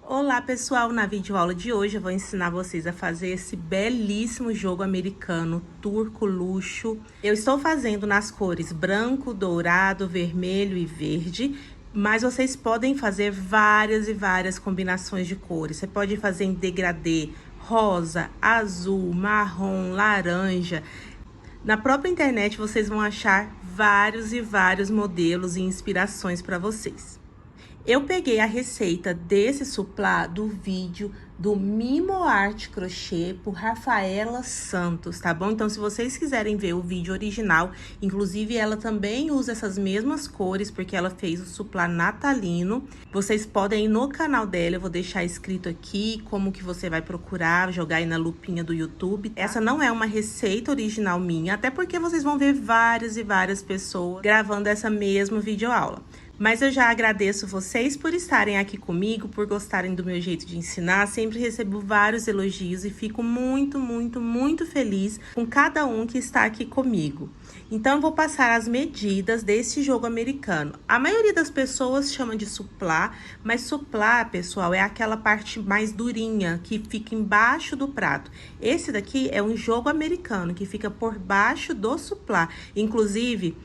Olá pessoal, na videoaula de hoje eu vou ensinar vocês a fazer esse belíssimo jogo americano, turco luxo. Eu estou fazendo nas cores branco, dourado, vermelho e verde, mas vocês podem fazer várias e várias combinações de cores. Você pode fazer em degradê, rosa, azul, marrom, laranja. Na própria internet vocês vão achar vários e vários modelos e inspirações para vocês. Eu peguei a receita desse suplá do vídeo do Mimo Arte Crochê por Rafaela Santos, tá bom? Então, se vocês quiserem ver o vídeo original, inclusive ela também usa essas mesmas cores, porque ela fez o suplá natalino. Vocês podem ir no canal dela, eu vou deixar escrito aqui como que você vai procurar, jogar aí na lupinha do YouTube. Essa não é uma receita original minha, até porque vocês vão ver várias e várias pessoas gravando essa mesma videoaula. Mas eu já agradeço vocês por estarem aqui comigo, por gostarem do meu jeito de ensinar. Sempre recebo vários elogios e fico muito feliz com cada um que está aqui comigo. Então, eu vou passar as medidas desse jogo americano. A maioria das pessoas chama de suplá, mas suplá, pessoal, é aquela parte mais durinha, que fica embaixo do prato. Esse daqui é um jogo americano, que fica por baixo do suplá. Inclusive,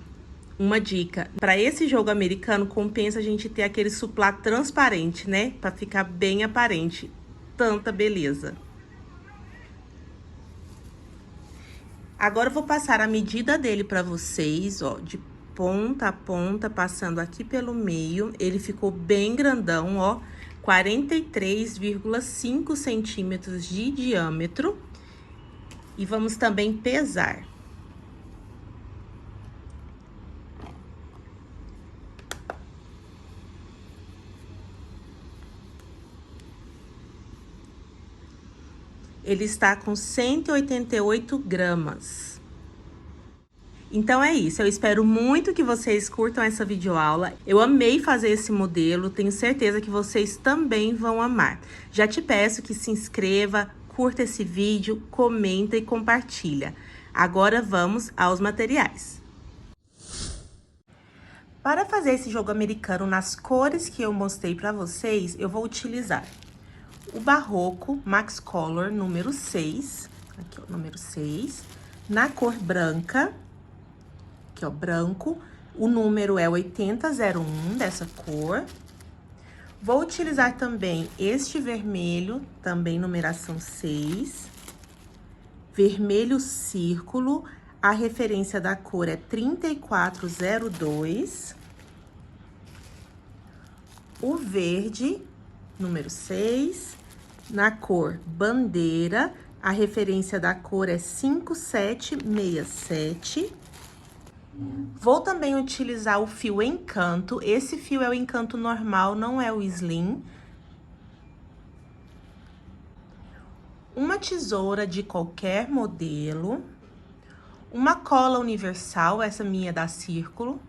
uma dica, para esse jogo americano, compensa a gente ter aquele suplá transparente, né? Para ficar bem aparente, tanta beleza. Agora eu vou passar a medida dele para vocês, ó, de ponta a ponta, passando aqui pelo meio. Ele ficou bem grandão, ó, 43,5 centímetros de diâmetro. E vamos também pesar. Ele está com 188 gramas. Então é isso, eu espero muito que vocês curtam essa videoaula. Eu amei fazer esse modelo, tenho certeza que vocês também vão amar. Já te peço que se inscreva, curta esse vídeo, comenta e compartilha. Agora vamos aos materiais. Para fazer esse jogo americano nas cores que eu mostrei para vocês, eu vou utilizar o Barroco Max Color número 6, aqui ó, número 6, na cor branca, aqui ó, branco, o número é 8001 dessa cor. Vou utilizar também este vermelho, também numeração 6, vermelho círculo, a referência da cor é 3402, o verde, número 6, na cor bandeira, a referência da cor é 5767. Vou também utilizar o fio Encanto. Esse fio é o Encanto normal, não é o Slim. Uma tesoura de qualquer modelo. Uma cola universal, essa minha da Círculo.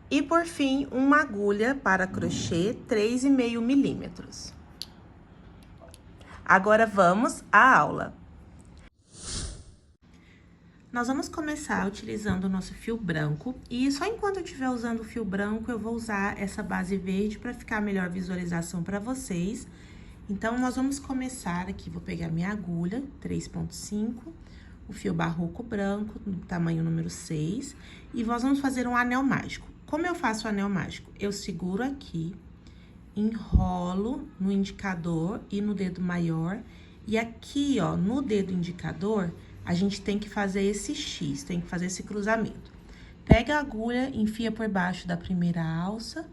E, por fim, uma agulha para crochê 3,5 milímetros. Agora, vamos à aula. Nós vamos começar utilizando o nosso fio branco. E só enquanto eu estiver usando o fio branco, eu vou usar essa base verde para ficar a melhor visualização para vocês. Então, nós vamos começar aqui, vou pegar minha agulha, 3,5, o fio barroco branco, tamanho número 6, e nós vamos fazer um anel mágico. Como eu faço o anel mágico? Eu seguro aqui, enrolo no indicador e no dedo maior, e aqui, ó, no dedo indicador, a gente tem que fazer esse X, tem que fazer esse cruzamento. Pega a agulha, enfia por baixo da primeira alça,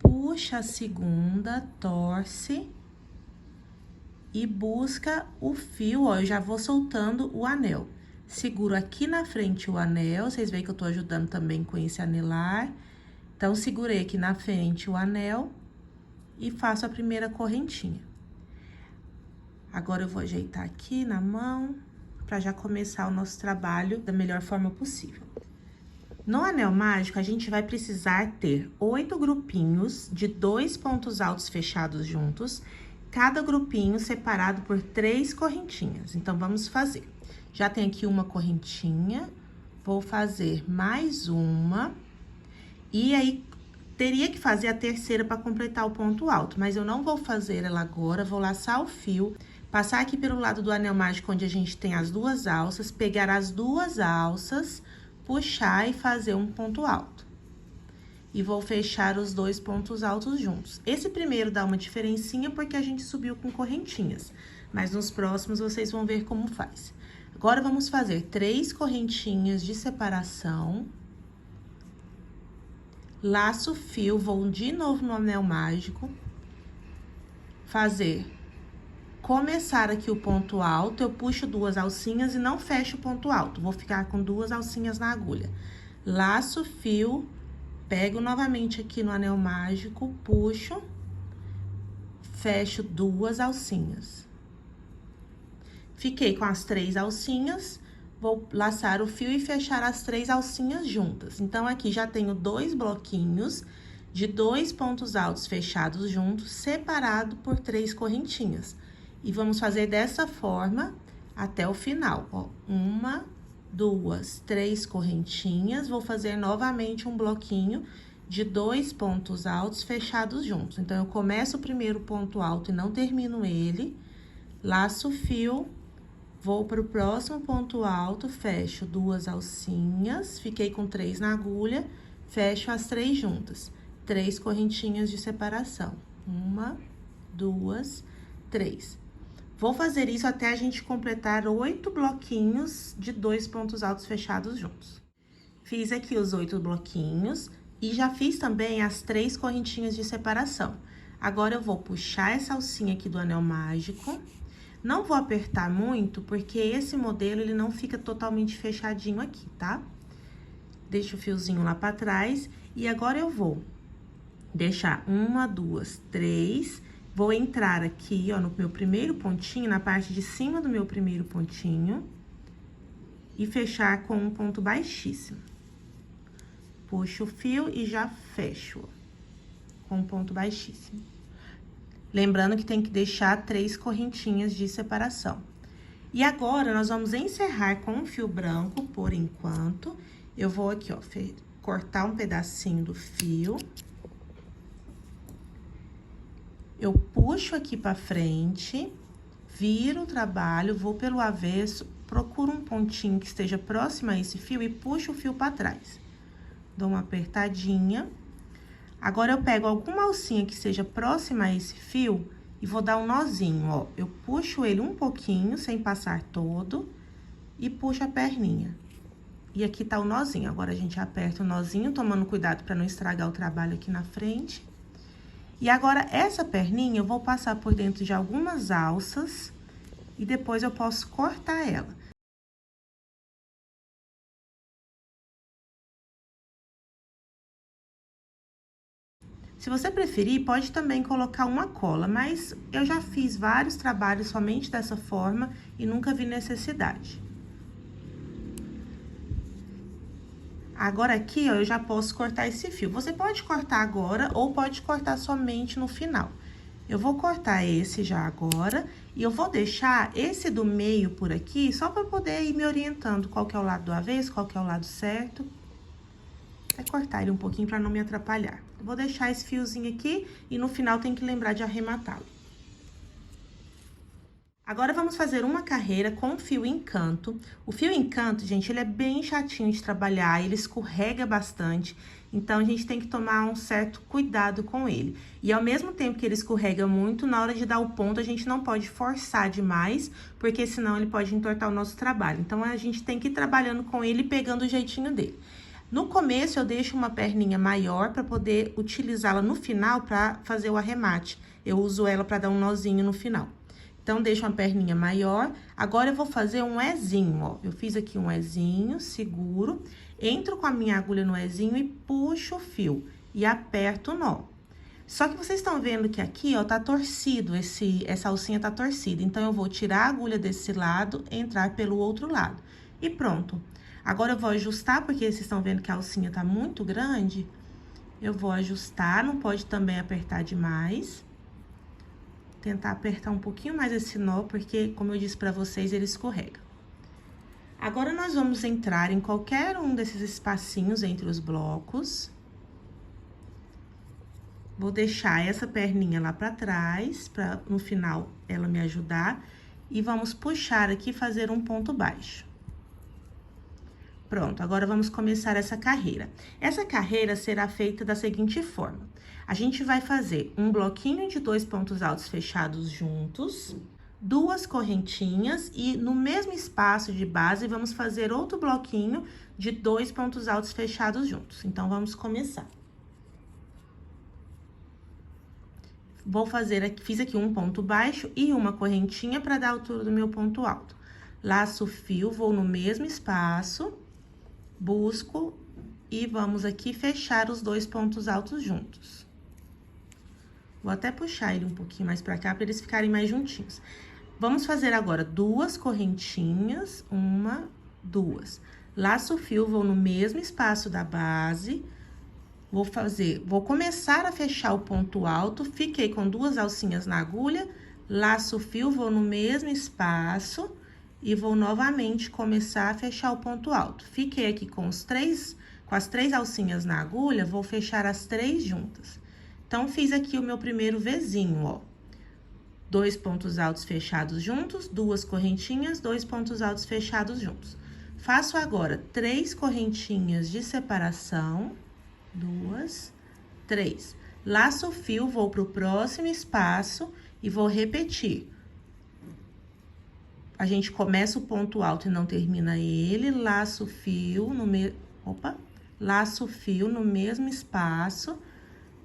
puxa a segunda, torce e busca o fio, ó, eu já vou soltando o anel. Seguro aqui na frente o anel, vocês veem que eu tô ajudando também com esse anelar. Então, segurei aqui na frente o anel e faço a primeira correntinha. Agora, eu vou ajeitar aqui na mão, para já começar o nosso trabalho da melhor forma possível. No anel mágico, a gente vai precisar ter 8 grupinhos de 2 pontos altos fechados juntos, cada grupinho separado por 3 correntinhas. Então, vamos fazer. Já tem aqui uma correntinha, vou fazer mais uma, e aí, teria que fazer a terceira para completar o ponto alto, mas eu não vou fazer ela agora, vou laçar o fio, passar aqui pelo lado do anel mágico, onde a gente tem as duas alças, pegar as duas alças, puxar e fazer um ponto alto. E vou fechar os dois pontos altos juntos. Esse primeiro dá uma diferencinha porque a gente subiu com correntinhas, mas nos próximos vocês vão ver como faz. Agora, vamos fazer 3 correntinhas de separação. Laço o fio, vou de novo no anel mágico. Começar aqui o ponto alto, eu puxo 2 alcinhas e não fecho o ponto alto. Vou ficar com 2 alcinhas na agulha. Laço o fio, pego novamente aqui no anel mágico, puxo, fecho 2 alcinhas. Fiquei com as 3 alcinhas, vou laçar o fio e fechar as 3 alcinhas juntas. Então, aqui já tenho 2 bloquinhos de 2 pontos altos fechados juntos, separado por 3 correntinhas. E vamos fazer dessa forma até o final, ó. 1, 2, 3 correntinhas, vou fazer novamente um bloquinho de 2 pontos altos fechados juntos. Então, eu começo o primeiro ponto alto e não termino ele, laço o fio, vou para o próximo ponto alto, fecho 2 alcinhas, fiquei com 3 na agulha, fecho as 3 juntas. 3 correntinhas de separação. 1, 2, 3. Vou fazer isso até a gente completar 8 bloquinhos de 2 pontos altos fechados juntos. Fiz aqui os 8 bloquinhos e já fiz também as 3 correntinhas de separação. Agora, eu vou puxar essa alcinha aqui do anel mágico. Não vou apertar muito, porque esse modelo, ele não fica totalmente fechadinho aqui, tá? Deixa o fiozinho lá pra trás. E agora, eu vou deixar 1, 2, 3... Vou entrar aqui, ó, no meu primeiro pontinho, na parte de cima do meu primeiro pontinho. E fechar com um ponto baixíssimo. Puxo o fio e já fecho, ó, com um ponto baixíssimo. Lembrando que tem que deixar 3 correntinhas de separação. E agora, nós vamos encerrar com um fio branco, por enquanto. Eu vou aqui, ó, cortar um pedacinho do fio. Eu puxo aqui pra frente, viro o trabalho, vou pelo avesso, procuro um pontinho que esteja próximo a esse fio e puxo o fio pra trás. Dou uma apertadinha. Agora, eu pego alguma alcinha que seja próxima a esse fio e vou dar um nozinho, ó. Eu puxo ele um pouquinho, sem passar todo, e puxo a perninha. E aqui tá o nozinho. Agora, a gente aperta o nozinho, tomando cuidado pra não estragar o trabalho aqui na frente. E agora, essa perninha, eu vou passar por dentro de algumas alças e depois eu posso cortar ela. Se você preferir, pode também colocar uma cola, mas eu já fiz vários trabalhos somente dessa forma e nunca vi necessidade. Agora, aqui, ó, eu já posso cortar esse fio. Você pode cortar agora ou pode cortar somente no final. Eu vou cortar esse já agora e eu vou deixar esse do meio por aqui só para poder ir me orientando qual que é o lado do avesso, qual que é o lado certo. Vou cortar ele um pouquinho para não me atrapalhar. Eu vou deixar esse fiozinho aqui e no final tem que lembrar de arrematá-lo. Agora, vamos fazer uma carreira com fio encanto. O fio encanto, gente, ele é bem chatinho de trabalhar, ele escorrega bastante, então a gente tem que tomar um certo cuidado com ele. E ao mesmo tempo que ele escorrega muito, na hora de dar o ponto, a gente não pode forçar demais, porque senão ele pode entortar o nosso trabalho. Então, a gente tem que ir trabalhando com ele e pegando o jeitinho dele. No começo, eu deixo uma perninha maior para poder utilizá-la no final para fazer o arremate. Eu uso ela para dar um nozinho no final. Então, deixo uma perninha maior. Agora, eu vou fazer um Ezinho, ó. Eu fiz aqui um Ezinho, seguro. Entro com a minha agulha no Ezinho e puxo o fio. E aperto o nó. Só que vocês estão vendo que aqui, ó, tá torcido, essa alcinha tá torcida. Então, eu vou tirar a agulha desse lado, entrar pelo outro lado. E pronto. Agora, eu vou ajustar, porque vocês estão vendo que a alcinha tá muito grande. Eu vou ajustar, não pode também apertar demais. Tentar apertar um pouquinho mais esse nó, porque, como eu disse pra vocês, ele escorrega. Agora, nós vamos entrar em qualquer um desses espacinhos entre os blocos. Vou deixar essa perninha lá pra trás, pra no final ela me ajudar. E vamos puxar aqui, fazer um ponto baixo. Pronto, agora vamos começar essa carreira. Essa carreira será feita da seguinte forma. A gente vai fazer um bloquinho de 2 pontos altos fechados juntos, 2 correntinhas e no mesmo espaço de base vamos fazer outro bloquinho de 2 pontos altos fechados juntos. Então, vamos começar. Vou fazer aqui, fiz aqui um ponto baixo e uma correntinha para dar a altura do meu ponto alto. Laço o fio, vou no mesmo espaço, busco e vamos aqui fechar os 2 pontos altos juntos. Vou até puxar ele um pouquinho mais pra cá, para eles ficarem mais juntinhos. Vamos fazer agora 2 correntinhas, 1, 2. Laço o fio, vou no mesmo espaço da base, vou começar a fechar o ponto alto, fiquei com 2 alcinhas na agulha, laço o fio, vou no mesmo espaço e vou novamente começar a fechar o ponto alto. Fiquei aqui com as 3 alcinhas na agulha, vou fechar as 3 juntas. Então, fiz aqui o meu primeiro Vzinho, ó. 2 pontos altos fechados juntos, 2 correntinhas, 2 pontos altos fechados juntos. Faço agora 3 correntinhas de separação, 2, 3. Laço o fio, vou pro próximo espaço e vou repetir. A gente começa o ponto alto e não termina ele, laço o fio laço o fio no mesmo espaço.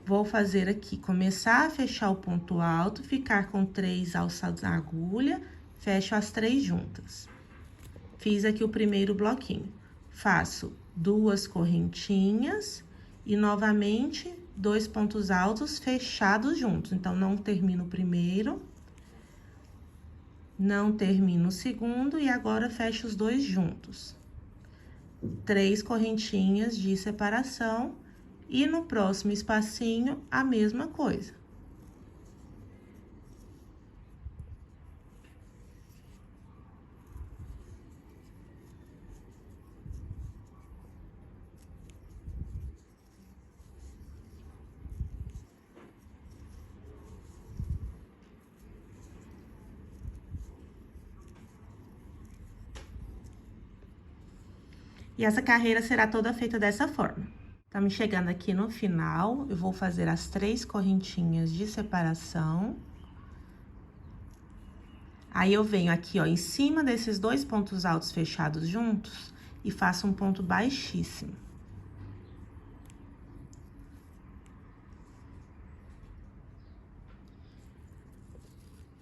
Vou fazer aqui, começar a fechar o ponto alto, ficar com 3 alças na agulha, fecho as 3 juntas. Fiz aqui o primeiro bloquinho. Faço 2 correntinhas e, novamente, 2 pontos altos fechados juntos. Então, não termino o primeiro, não termino o segundo e agora fecho os 2 juntos. 3 correntinhas de separação. E no próximo espacinho, a mesma coisa. E essa carreira será toda feita dessa forma. Estamos chegando aqui no final, eu vou fazer as 3 correntinhas de separação. Aí, eu venho aqui, ó, em cima desses 2 pontos altos fechados juntos e faço um ponto baixíssimo.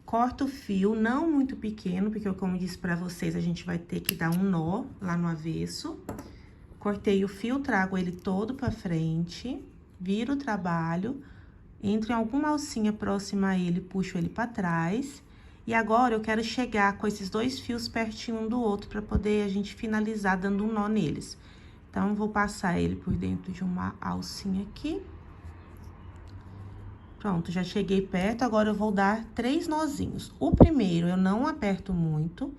Corto o fio, não muito pequeno, porque, como eu disse pra vocês, a gente vai ter que dar um nó lá no avesso. Cortei o fio, trago ele todo pra frente, viro o trabalho, entro em alguma alcinha próxima a ele, puxo ele pra trás. E agora, eu quero chegar com esses 2 fios pertinho um do outro, pra poder a gente finalizar dando um nó neles. Então, vou passar ele por dentro de uma alcinha aqui. Pronto, já cheguei perto, agora eu vou dar 3 nozinhos. O primeiro eu não aperto muito.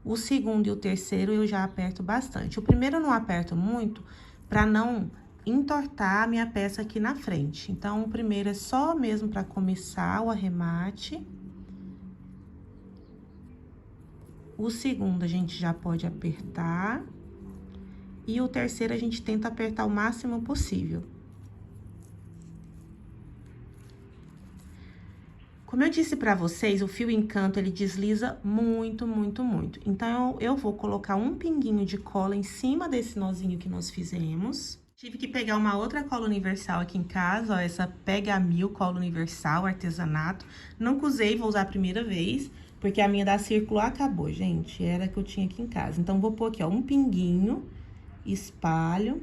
O segundo e o terceiro eu já aperto bastante. O primeiro eu não aperto muito para não entortar a minha peça aqui na frente. Então, o primeiro é só mesmo para começar o arremate. O segundo a gente já pode apertar. E o terceiro a gente tenta apertar o máximo possível. Como eu disse pra vocês, o fio encanto, ele desliza muito, muito, muito. Então, eu vou colocar um pinguinho de cola em cima desse nozinho que nós fizemos. Tive que pegar uma outra cola universal aqui em casa, ó, essa Pega Mil cola universal, artesanato. Nunca usei, vou usar a primeira vez, porque a minha da Círculo acabou, gente. Era a que eu tinha aqui em casa. Então, vou pôr aqui, ó, um pinguinho, espalho.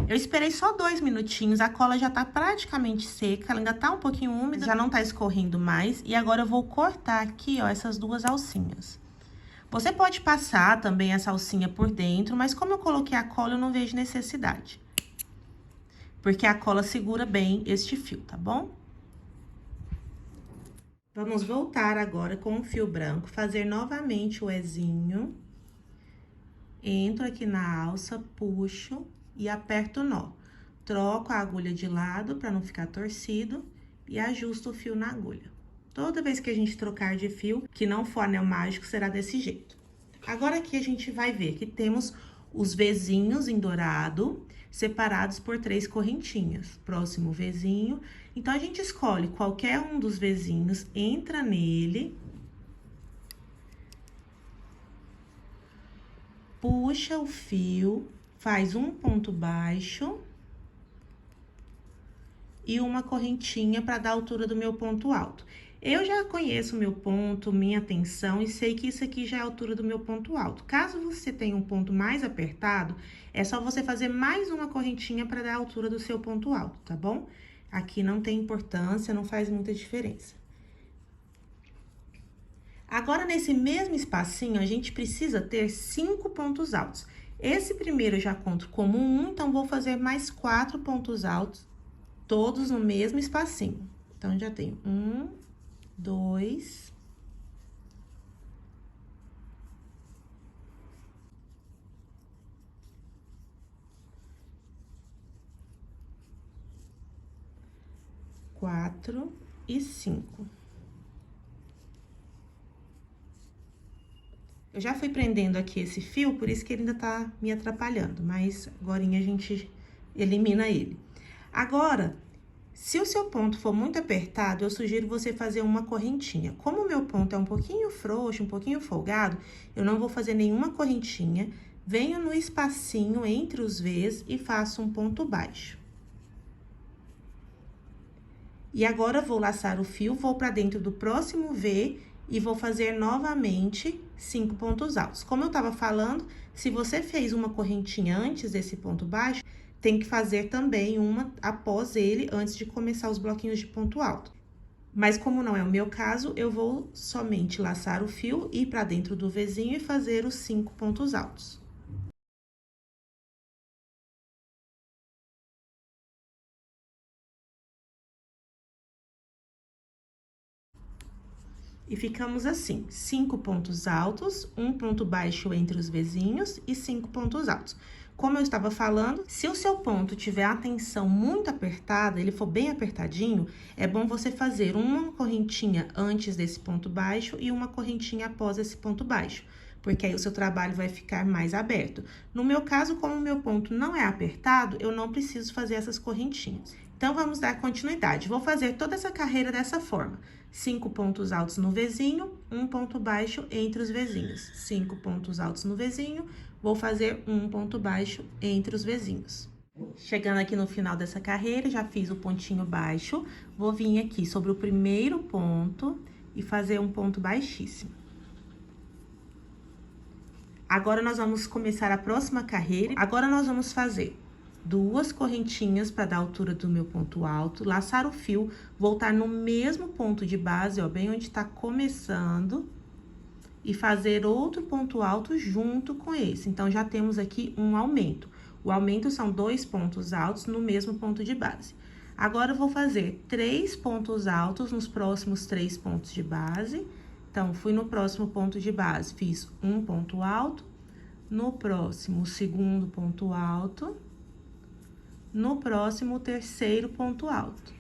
Eu esperei só 2 minutinhos, a cola já tá praticamente seca, ela ainda tá um pouquinho úmida, já não tá escorrendo mais. E agora eu vou cortar aqui, ó, essas 2 alcinhas. Você pode passar também essa alcinha por dentro, mas como eu coloquei a cola, eu não vejo necessidade. Porque a cola segura bem este fio, tá bom? Vamos voltar agora com o fio branco, fazer novamente o ezinho. Entro aqui na alça, puxo e aperto o nó. Troco a agulha de lado para não ficar torcido e ajusto o fio na agulha. Toda vez que a gente trocar de fio, que não for anel mágico, será desse jeito. Agora aqui a gente vai ver que temos os Vzinhos em dourado, separados por 3 correntinhas. Próximo Vzinho. Então, a gente escolhe qualquer um dos Vzinhos, entra nele, puxa o fio, faz um ponto baixo e uma correntinha para dar a altura do meu ponto alto. Eu já conheço o meu ponto, minha tensão, e sei que isso aqui já é a altura do meu ponto alto. Caso você tenha um ponto mais apertado, é só você fazer mais uma correntinha para dar a altura do seu ponto alto, tá bom? Aqui não tem importância, não faz muita diferença. Agora, nesse mesmo espacinho, a gente precisa ter 5 pontos altos. Esse primeiro eu já conto como 1, então vou fazer mais 4 pontos altos, todos no mesmo espacinho. Então, já tenho 1, 2, 4 e 5. Eu já fui prendendo aqui esse fio, por isso que ele ainda tá me atrapalhando, mas agorinha a gente elimina ele. Agora, se o seu ponto for muito apertado, eu sugiro você fazer uma correntinha. Como o meu ponto é um pouquinho frouxo, um pouquinho folgado, eu não vou fazer nenhuma correntinha. Venho no espacinho entre os V's e faço um ponto baixo. E agora, vou laçar o fio, vou para dentro do próximo V e vou fazer novamente 5 pontos altos. Como eu tava falando, se você fez uma correntinha antes desse ponto baixo, tem que fazer também uma após ele, antes de começar os bloquinhos de ponto alto. Mas como não é o meu caso, eu vou somente laçar o fio, ir para dentro do Vzinho e fazer os 5 pontos altos. E ficamos assim, 5 pontos altos, um ponto baixo entre os Vzinhos e 5 pontos altos. Como eu estava falando, se o seu ponto tiver a tensão muito apertada, ele for bem apertadinho, é bom você fazer uma correntinha antes desse ponto baixo e uma correntinha após esse ponto baixo, porque aí o seu trabalho vai ficar mais aberto. No meu caso, como o meu ponto não é apertado, eu não preciso fazer essas correntinhas. Então, vamos dar continuidade. Vou fazer toda essa carreira dessa forma. 5 pontos altos no Vzinho, um ponto baixo entre os Vzinhos. 5 pontos altos no Vzinho, vou fazer um ponto baixo entre os Vzinhos. Chegando aqui no final dessa carreira, já fiz o pontinho baixo, vou vir aqui sobre o primeiro ponto e fazer um ponto baixíssimo. Agora, nós vamos começar a próxima carreira. Agora, nós vamos fazer 2 correntinhas para dar a altura do meu ponto alto, laçar o fio, voltar no mesmo ponto de base, ó, bem onde tá começando, e fazer outro ponto alto junto com esse. Então, já temos aqui um aumento. O aumento são 2 pontos altos no mesmo ponto de base. Agora, eu vou fazer 3 pontos altos nos próximos 3 pontos de base. Então, fui no próximo ponto de base, fiz um ponto alto, no próximo, segundo ponto alto, no próximo, terceiro ponto alto.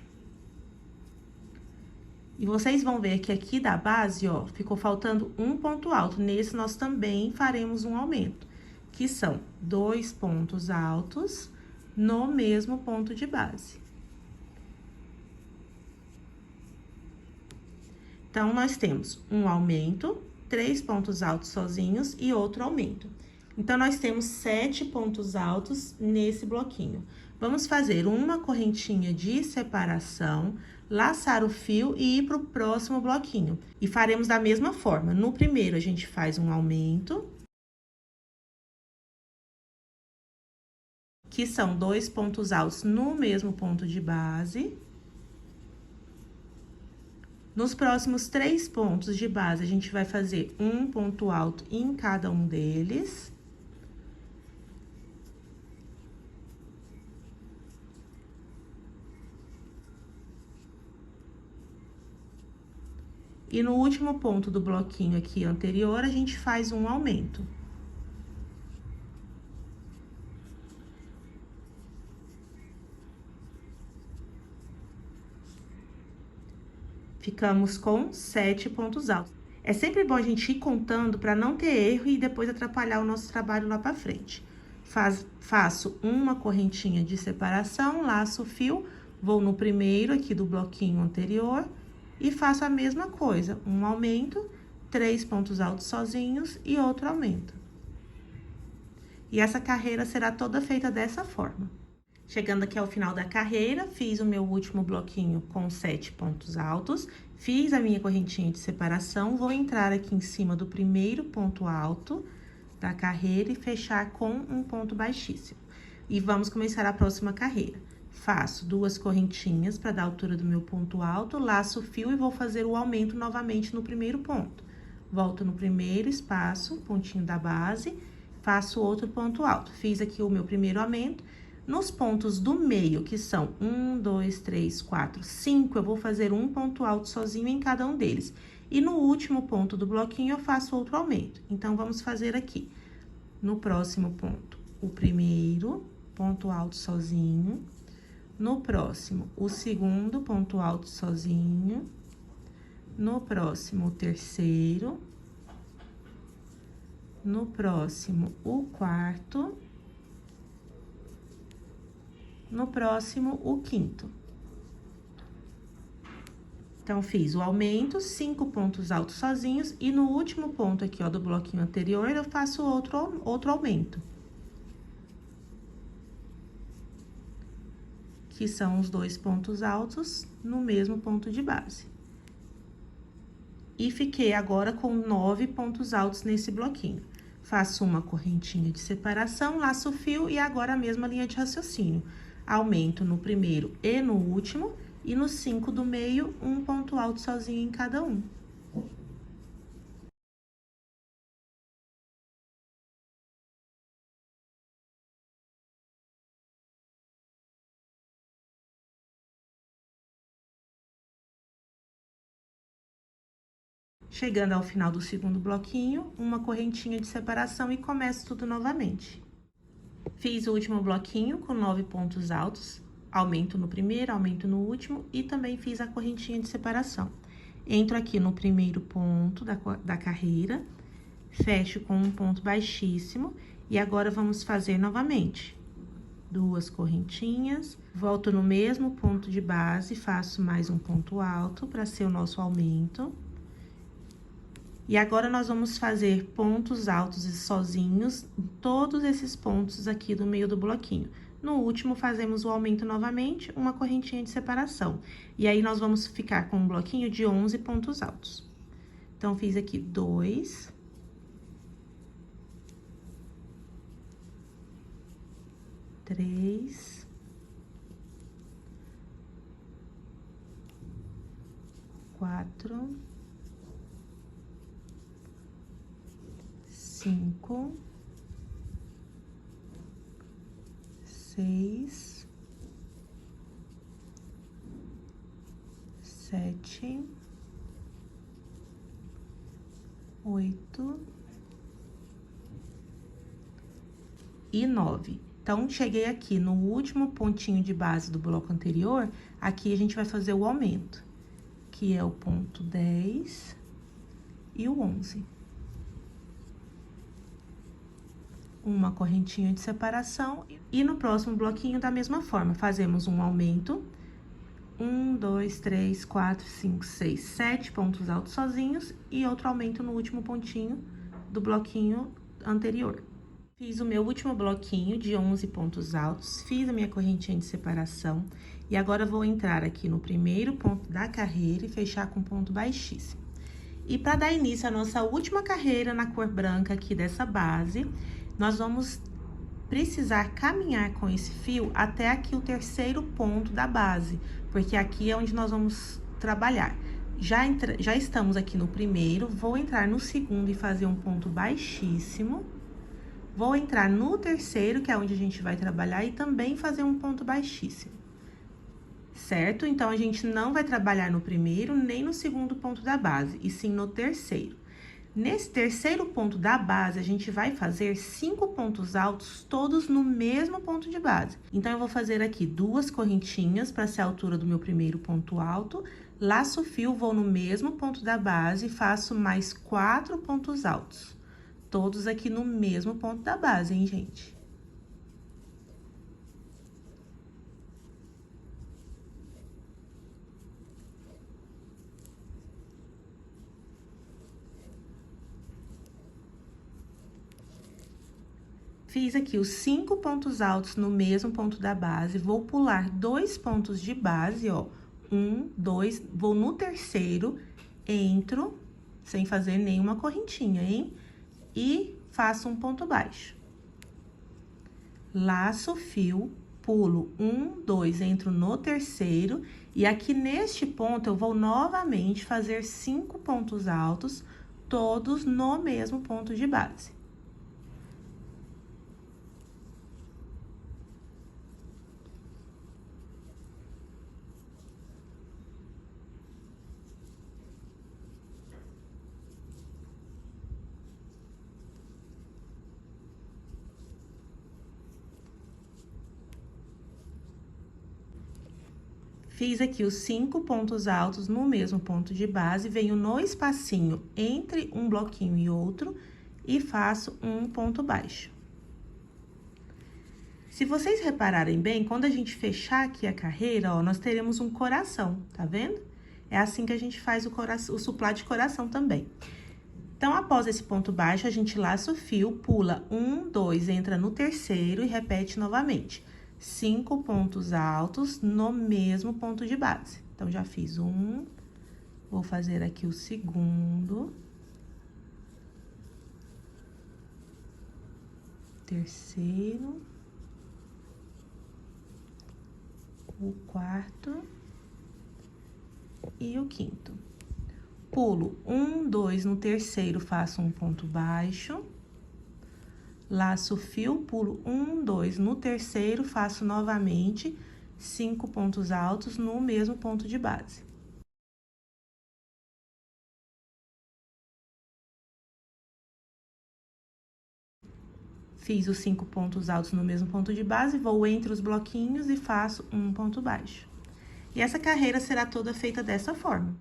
E vocês vão ver que aqui da base, ó, ficou faltando um ponto alto. Nesse, nós também faremos um aumento, que são 2 pontos altos no mesmo ponto de base. Então, nós temos um aumento, 3 pontos altos sozinhos e outro aumento. Então, nós temos 7 pontos altos nesse bloquinho. Vamos fazer uma correntinha de separação, laçar o fio e ir para o próximo bloquinho. E faremos da mesma forma. No primeiro, a gente faz um aumento, que são 2 pontos altos no mesmo ponto de base. Nos próximos 3 pontos de base, a gente vai fazer um ponto alto em cada um deles. E no último ponto do bloquinho aqui anterior, a gente faz um aumento. Ficamos com 7 pontos altos. É sempre bom a gente ir contando para não ter erro e depois atrapalhar o nosso trabalho lá para frente. Faço uma correntinha de separação, laço o fio, vou no primeiro aqui do bloquinho anterior e faço a mesma coisa, um aumento, 3 pontos altos sozinhos e outro aumento. E essa carreira será toda feita dessa forma. Chegando aqui ao final da carreira, fiz o meu último bloquinho com 7 pontos altos, fiz a minha correntinha de separação, vou entrar aqui em cima do primeiro ponto alto da carreira e fechar com um ponto baixíssimo. E vamos começar a próxima carreira. Faço 2 correntinhas para dar a altura do meu ponto alto, laço o fio e vou fazer o aumento novamente no primeiro ponto. Volto no primeiro espaço, pontinho da base, faço outro ponto alto. Fiz aqui o meu primeiro aumento. Nos pontos do meio, que são 1, 2, 3, 4, 5, eu vou fazer um ponto alto sozinho em cada um deles. E no último ponto do bloquinho, eu faço outro aumento. Então, vamos fazer aqui, no próximo ponto, o primeiro ponto alto sozinho. No próximo, o segundo ponto alto sozinho. No próximo, o terceiro. No próximo, o quarto. No próximo, o quinto. Então, fiz o aumento, 5 pontos altos sozinhos, e no último ponto aqui, ó, do bloquinho anterior, eu faço outro aumento. Que são os 2 pontos altos no mesmo ponto de base. E fiquei agora com 9 pontos altos nesse bloquinho. Faço uma correntinha de separação, laço o fio e agora a mesma linha de raciocínio. Aumento no primeiro e no último, e nos 5 do meio, um ponto alto sozinho em cada um. Chegando ao final do segundo bloquinho, uma correntinha de separação e começo tudo novamente. Fiz o último bloquinho com 9 pontos altos, aumento no primeiro, aumento no último, e também fiz a correntinha de separação. Entro aqui no primeiro ponto da carreira, fecho com um ponto baixíssimo, e agora vamos fazer novamente 2 correntinhas, volto no mesmo ponto de base, faço mais um ponto alto para ser o nosso aumento. E agora, nós vamos fazer pontos altos e sozinhos em todos esses pontos aqui do meio do bloquinho. No último, fazemos o aumento novamente, uma correntinha de separação. E aí, nós vamos ficar com um bloquinho de 11 pontos altos. Então, fiz aqui 2. 3. 4. 5, 6, 7, 8 e 9. Então, cheguei aqui no último pontinho de base do bloco anterior, aqui a gente vai fazer o aumento, que é o ponto 10 e o 11. Uma correntinha de separação, e no próximo bloquinho, da mesma forma, fazemos um aumento, 1, 2, 3, 4, 5, 6, 7 pontos altos sozinhos, e outro aumento no último pontinho do bloquinho anterior. Fiz o meu último bloquinho de 11 pontos altos, fiz a minha correntinha de separação, e agora vou entrar aqui no primeiro ponto da carreira e fechar com ponto baixíssimo. E para dar início à nossa última carreira na cor branca aqui dessa base, nós vamos precisar caminhar com esse fio até aqui o terceiro ponto da base, porque aqui é onde nós vamos trabalhar. Já estamos aqui no primeiro, vou entrar no segundo e fazer um ponto baixíssimo. Vou entrar no terceiro, que é onde a gente vai trabalhar, e também fazer um ponto baixíssimo. certo? Então, a gente não vai trabalhar no primeiro nem no segundo ponto da base, e sim no terceiro. Nesse terceiro ponto da base, a gente vai fazer 5 pontos altos, todos no mesmo ponto de base. Então, eu vou fazer aqui 2 correntinhas para ser a altura do meu primeiro ponto alto, laço o fio, vou no mesmo ponto da base e faço mais 4 pontos altos. Todos aqui no mesmo ponto da base, hein, gente? Fiz aqui os 5 pontos altos no mesmo ponto da base, vou pular 2 pontos de base, ó. 1, 2, vou no terceiro, entro, sem fazer nenhuma correntinha, hein? E faço um ponto baixo. Laço o fio, pulo 1, 2, entro no terceiro, e aqui neste ponto eu vou novamente fazer 5 pontos altos, todos no mesmo ponto de base. Fiz aqui os 5 pontos altos no mesmo ponto de base, venho no espacinho entre um bloquinho e outro e faço um ponto baixo. Se vocês repararem bem, quando a gente fechar aqui a carreira, ó, nós teremos um coração, tá vendo? É assim que a gente faz o suplá de coração também. Então, após esse ponto baixo, a gente laça o fio, pula 1, 2, entra no terceiro e repete novamente. 5 pontos altos no mesmo ponto de base. Então, já fiz um, vou fazer aqui o segundo. Terceiro. O quarto. E o quinto. Pulo 1, 2 no terceiro, faço um ponto baixo. Laço o fio, pulo 1, 2 no terceiro, faço novamente 5 pontos altos no mesmo ponto de base. Fiz os 5 pontos altos no mesmo ponto de base, vou entre os bloquinhos e faço um ponto baixo. E essa carreira será toda feita dessa forma.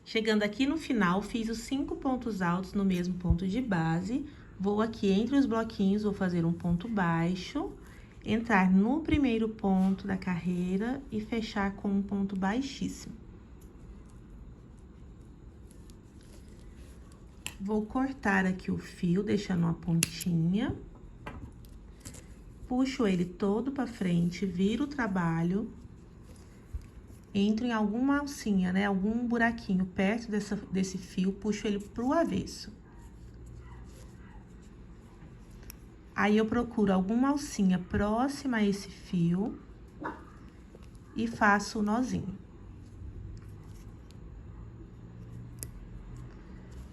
Chegando aqui no final, fiz os 5 pontos altos no mesmo ponto de base, vou aqui entre os bloquinhos, vou fazer um ponto baixo, entrar no primeiro ponto da carreira e fechar com um ponto baixíssimo. Vou cortar aqui o fio, deixando uma pontinha. Puxo ele todo pra frente, viro o trabalho. Entro em alguma alcinha, né? Algum buraquinho perto desse fio, puxo ele pro avesso. Aí, eu procuro alguma alcinha próxima a esse fio e faço o nozinho.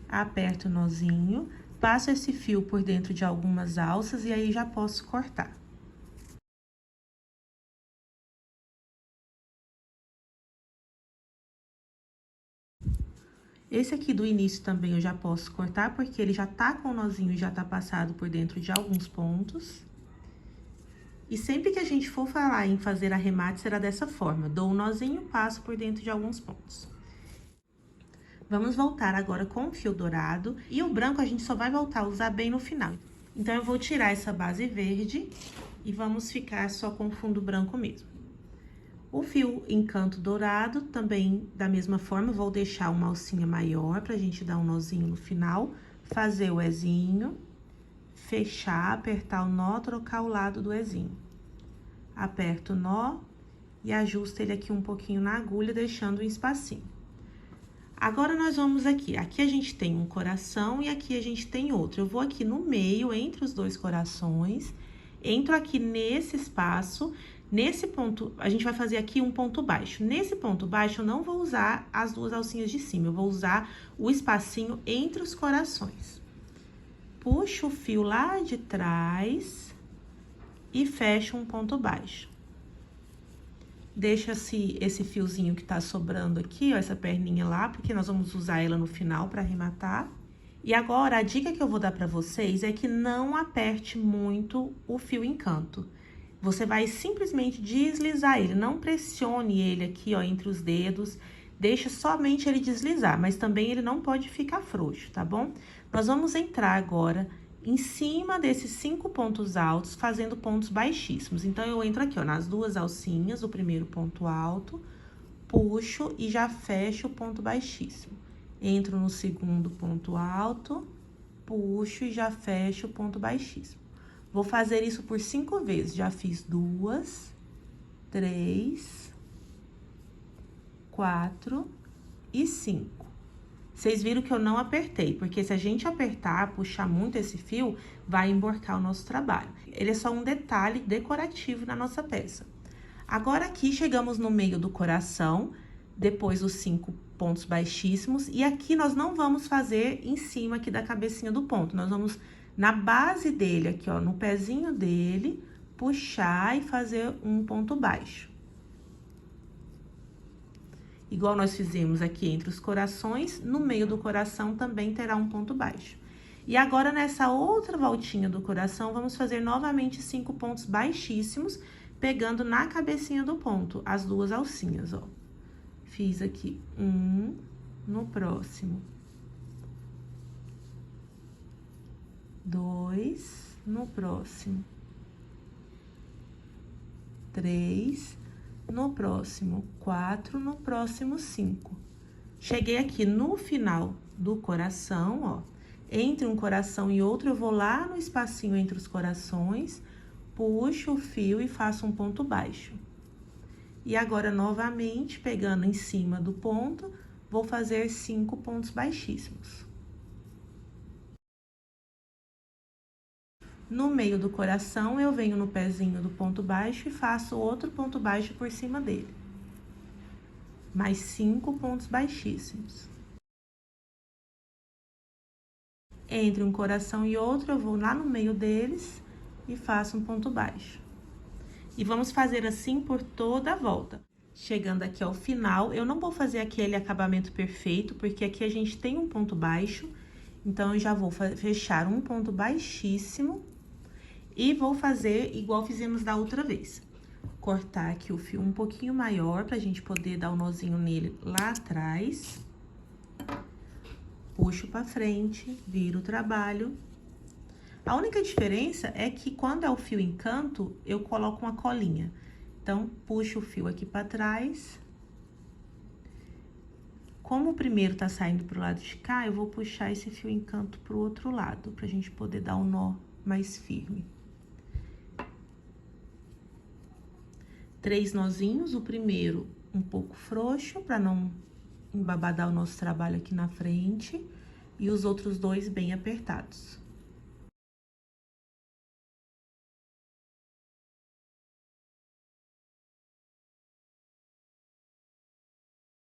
Aperto o nozinho, passo esse fio por dentro de algumas alças e aí já posso cortar. Esse aqui do início também eu já posso cortar, porque ele já tá com o nozinho e já tá passado por dentro de alguns pontos. E sempre que a gente for falar em fazer arremate, será dessa forma. Dou um nozinho, passo por dentro de alguns pontos. Vamos voltar agora com o fio dourado. E o branco a gente só vai voltar a usar bem no final. Então, eu vou tirar essa base verde e vamos ficar só com o fundo branco mesmo. O fio encanto dourado, também da mesma forma, vou deixar uma alcinha maior pra gente dar um nozinho no final, fazer o ezinho, fechar, apertar o nó, trocar o lado do ezinho. Aperto o nó e ajusto ele aqui um pouquinho na agulha, deixando um espacinho. Agora, nós vamos aqui. Aqui a gente tem um coração e aqui a gente tem outro. Eu vou aqui no meio, entre os dois corações, entro aqui nesse espaço. Nesse ponto, a gente vai fazer aqui um ponto baixo. Nesse ponto baixo, eu não vou usar as duas alcinhas de cima, eu vou usar o espacinho entre os corações. Puxo o fio lá de trás e fecho um ponto baixo. Deixa esse fiozinho que tá sobrando aqui, ó, essa perninha lá, porque nós vamos usar ela no final pra arrematar. E agora, a dica que eu vou dar pra vocês é que não aperte muito o fio encanto. Você vai simplesmente deslizar ele, não pressione ele aqui, ó, entre os dedos. Deixa somente ele deslizar, mas também ele não pode ficar frouxo, tá bom? Nós vamos entrar agora em cima desses 5 pontos altos, fazendo pontos baixíssimos. Então, eu entro aqui, ó, nas 2 alcinhas, o primeiro ponto alto, puxo e já fecho o ponto baixíssimo. Entro no segundo ponto alto, puxo e já fecho o ponto baixíssimo. Vou fazer isso por 5 vezes. Já fiz 2, 3, 4 e 5. Vocês viram que eu não apertei, porque se a gente apertar, puxar muito esse fio, vai emborcar o nosso trabalho. Ele é só um detalhe decorativo na nossa peça. Agora, aqui, chegamos no meio do coração, depois dos 5 pontos baixíssimos, e aqui nós não vamos fazer em cima aqui da cabecinha do ponto, nós vamos na base dele, aqui, ó, no pezinho dele, puxar e fazer um ponto baixo. Igual nós fizemos aqui entre os corações, no meio do coração também terá um ponto baixo. E agora, nessa outra voltinha do coração, vamos fazer novamente 5 pontos baixíssimos, pegando na cabecinha do ponto, as 2 alcinhas, ó. Fiz aqui 1, no próximo 2, no próximo 3, no próximo 4, no próximo 5. Cheguei aqui no final do coração, ó. Entre um coração e outro, eu vou lá no espacinho entre os corações, puxo o fio e faço um ponto baixo. E agora, novamente, pegando em cima do ponto, vou fazer 5 pontos baixíssimos. No meio do coração, eu venho no pezinho do ponto baixo e faço outro ponto baixo por cima dele. Mais 5 pontos baixíssimos. Entre um coração e outro, eu vou lá no meio deles e faço um ponto baixo. E vamos fazer assim por toda a volta. Chegando aqui ao final, eu não vou fazer aquele acabamento perfeito, porque aqui a gente tem um ponto baixo. Então, eu já vou fechar um ponto baixíssimo. E vou fazer igual fizemos da outra vez. Cortar aqui o fio um pouquinho maior, pra gente poder dar o nozinho nele lá atrás. Puxo pra frente, viro o trabalho. A única diferença é que quando é o fio encanto, eu coloco uma colinha. Então, puxo o fio aqui pra trás. Como o primeiro tá saindo pro lado de cá, eu vou puxar esse fio encanto pro outro lado, pra gente poder dar um nó mais firme. 3 nozinhos, o primeiro um pouco frouxo, para não embabadar o nosso trabalho aqui na frente, e os outros 2 bem apertados.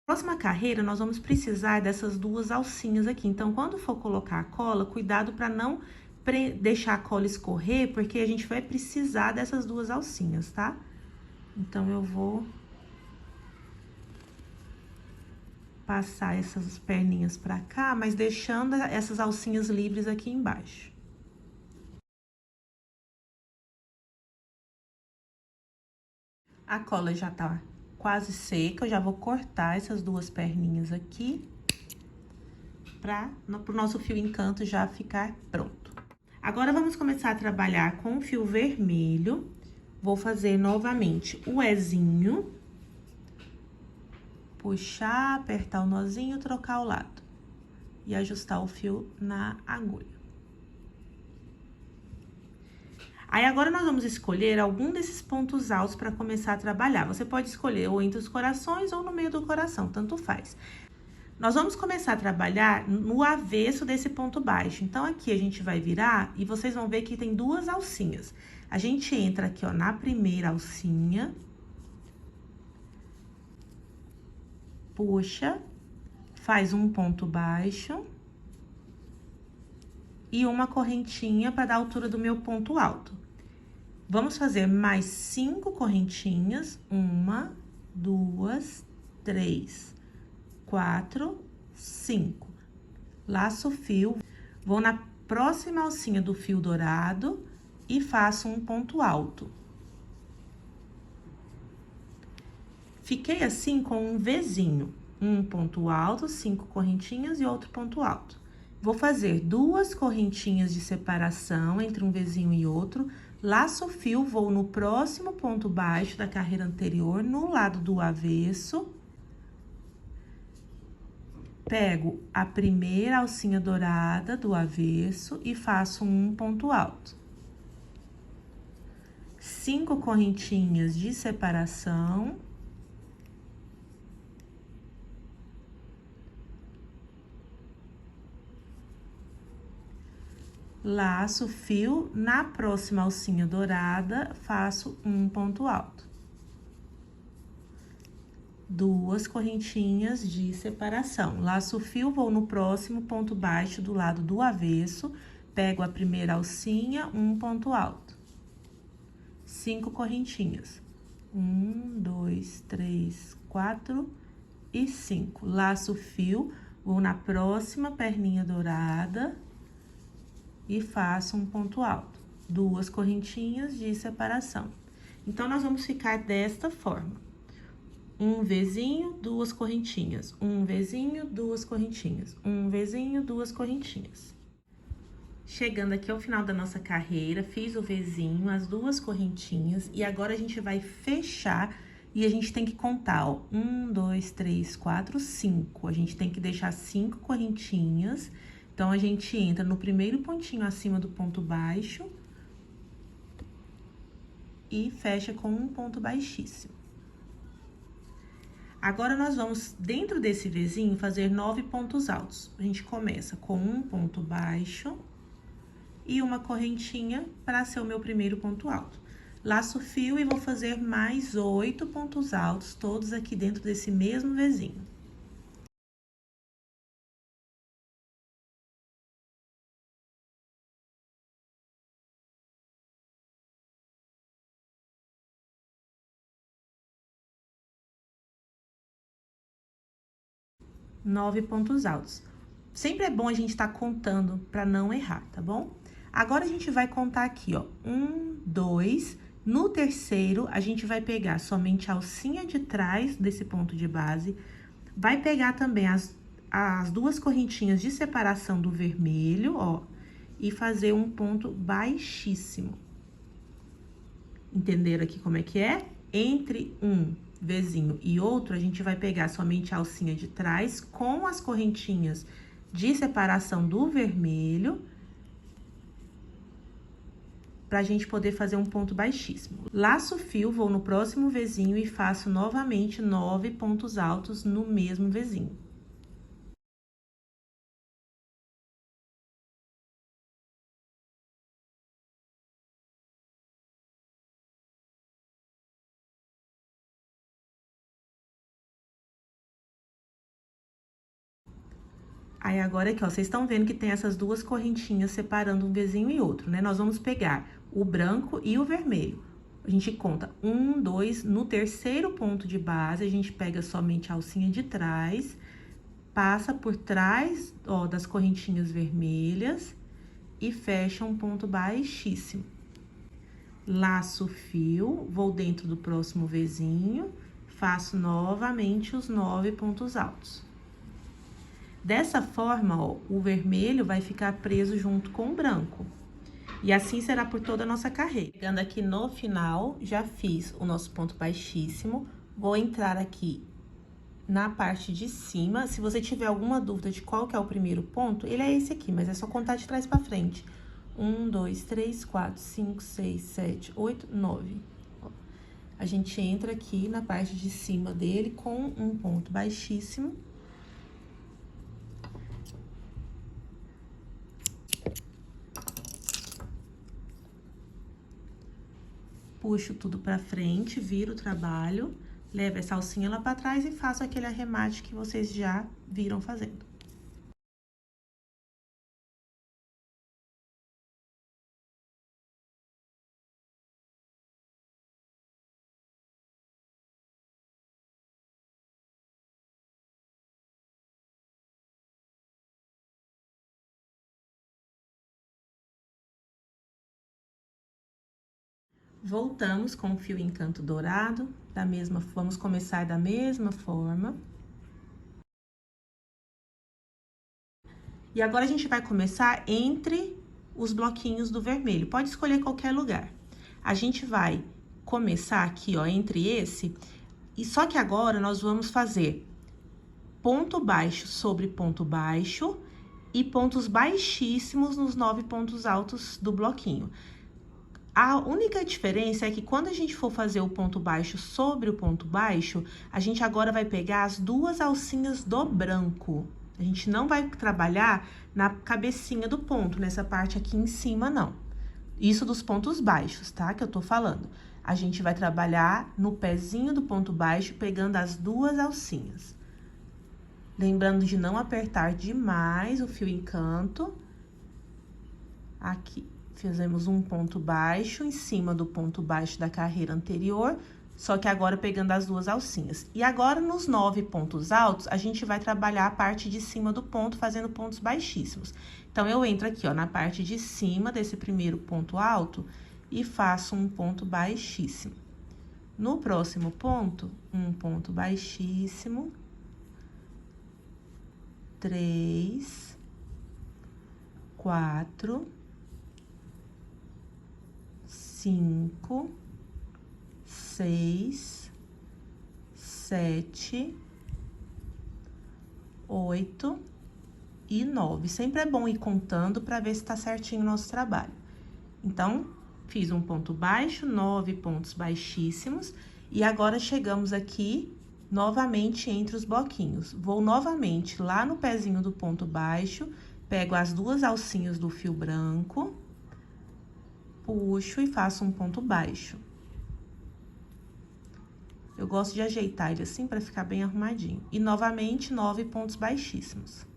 Próxima carreira, nós vamos precisar dessas 2 alcinhas aqui. Então, quando for colocar a cola, cuidado para não deixar a cola escorrer, porque a gente vai precisar dessas 2 alcinhas, tá? Então, eu vou passar essas perninhas pra cá, mas deixando essas alcinhas livres aqui embaixo. A cola já tá quase seca, eu já vou cortar essas 2 perninhas aqui, pro nosso fio encanto já ficar pronto. Agora, vamos começar a trabalhar com o fio vermelho. Vou fazer novamente o Ezinho, puxar, apertar o nozinho, trocar o lado e ajustar o fio na agulha. Aí, agora, nós vamos escolher algum desses pontos altos para começar a trabalhar. Você pode escolher ou entre os corações ou no meio do coração, tanto faz. Nós vamos começar a trabalhar no avesso desse ponto baixo. Então, aqui a gente vai virar e vocês vão ver que tem 2 alcinhas. A gente entra aqui, ó, na primeira alcinha, puxa, faz um ponto baixo e uma correntinha para dar a altura do meu ponto alto. Vamos fazer mais 5 correntinhas, 1, 2, 3, 4, 5. Laço o fio, vou na próxima alcinha do fio dourado e faço um ponto alto. Fiquei assim com um Vzinho, um ponto alto, 5 correntinhas e outro ponto alto. Vou fazer 2 correntinhas de separação entre um Vzinho e outro, laço o fio, vou no próximo ponto baixo da carreira anterior, no lado do avesso. Pego a primeira alcinha dourada do avesso e faço um ponto alto. 5 correntinhas de separação. Laço o fio, na próxima alcinha dourada, faço um ponto alto. 2 correntinhas de separação. Laço o fio, vou no próximo ponto baixo do lado do avesso, pego a primeira alcinha, um ponto alto. 5 correntinhas. 1, 2, 3, 4 e 5. Laço o fio, vou na próxima perninha dourada e faço um ponto alto. 2 correntinhas de separação. Então, nós vamos ficar desta forma. Um Vzinho, 2 correntinhas. Um Vzinho, 2 correntinhas. Um Vzinho, 2 correntinhas. Chegando aqui ao final da nossa carreira, fiz o Vzinho, as 2 correntinhas, e agora a gente vai fechar e a gente tem que contar, ó, 1, 2, 3, 4, 5. A gente tem que deixar 5 correntinhas. Então, a gente entra no primeiro pontinho acima do ponto baixo e fecha com um ponto baixíssimo. Agora, nós vamos, dentro desse Vzinho, fazer 9 pontos altos. A gente começa com um ponto baixo e uma correntinha para ser o meu primeiro ponto alto. Laço o fio e vou fazer mais 8 pontos altos, todos aqui dentro desse mesmo Vzinho. Nove pontos altos. Sempre é bom a gente estar contando para não errar, tá bom? Agora, a gente vai contar aqui, ó, 1, 2. No terceiro, a gente vai pegar somente a alcinha de trás desse ponto de base, vai pegar também as 2 correntinhas de separação do vermelho, ó, e fazer um ponto baixíssimo. Entenderam aqui como é que é? Entre um Vzinho e outro, a gente vai pegar somente a alcinha de trás com as correntinhas de separação do vermelho, pra gente poder fazer um ponto baixíssimo. Laço o fio, vou no próximo Vzinho e faço novamente 9 pontos altos no mesmo Vzinho. Aí, agora aqui, ó, vocês estão vendo que tem essas 2 correntinhas separando um Vzinho e outro, né? Nós vamos pegar o branco e o vermelho. A gente conta 1, 2, no terceiro ponto de base, a gente pega somente a alcinha de trás, passa por trás, ó, das correntinhas vermelhas e fecha um ponto baixíssimo. Laço o fio, vou dentro do próximo Vzinho, faço novamente os 9 pontos altos. Dessa forma, ó, o vermelho vai ficar preso junto com o branco. E assim será por toda a nossa carreira. Chegando aqui no final, já fiz o nosso ponto baixíssimo. Vou entrar aqui na parte de cima. Se você tiver alguma dúvida de qual que é o primeiro ponto, ele é esse aqui, mas é só contar de trás pra frente. 1, 2, 3, 4, 5, 6, 7, 8, 9. Ó, a gente entra aqui na parte de cima dele com um ponto baixíssimo. Puxo tudo pra frente, viro o trabalho, levo essa alcinha lá pra trás e faço aquele arremate que vocês já viram fazendo. Voltamos com o fio encanto dourado, vamos começar da mesma forma. E agora, a gente vai começar entre os bloquinhos do vermelho. Pode escolher qualquer lugar. A gente vai começar aqui, ó, entre esse, e só que agora nós vamos fazer ponto baixo sobre ponto baixo e pontos baixíssimos nos 9 pontos altos do bloquinho. A única diferença é que quando a gente for fazer o ponto baixo sobre o ponto baixo, a gente agora vai pegar as duas alcinhas do branco. A gente não vai trabalhar na cabecinha do ponto, nessa parte aqui em cima, não. Isso dos pontos baixos, tá? Que eu tô falando. A gente vai trabalhar no pezinho do ponto baixo, pegando as duas alcinhas. Lembrando de não apertar demais o fio encanto. Aqui, fizemos um ponto baixo em cima do ponto baixo da carreira anterior, só que agora pegando as duas alcinhas. E agora, nos 9 pontos altos, a gente vai trabalhar a parte de cima do ponto, fazendo pontos baixíssimos. Então, eu entro aqui, ó, na parte de cima desse primeiro ponto alto e faço um ponto baixíssimo. No próximo ponto, um ponto baixíssimo. 3, 4, 5, 6, 7, 8 e 9. Sempre é bom ir contando para ver se tá certinho o nosso trabalho. Então, fiz um ponto baixo, 9 pontos baixíssimos, e agora chegamos aqui novamente entre os bloquinhos. Vou novamente lá no pezinho do ponto baixo, pego as duas alcinhas do fio branco, puxo e faço um ponto baixo. Eu gosto de ajeitar ele assim para ficar bem arrumadinho. E novamente, 9 pontos baixíssimos.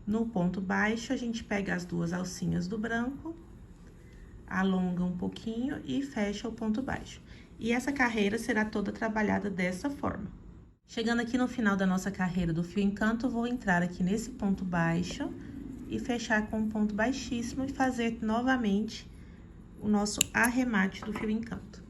No ponto baixo, a gente pega as duas alcinhas do branco, alonga um pouquinho e fecha o ponto baixo. E essa carreira será toda trabalhada dessa forma. Chegando aqui no final da nossa carreira do fio encanto, vou entrar aqui nesse ponto baixo e fechar com um ponto baixíssimo e fazer novamente o nosso arremate do fio encanto.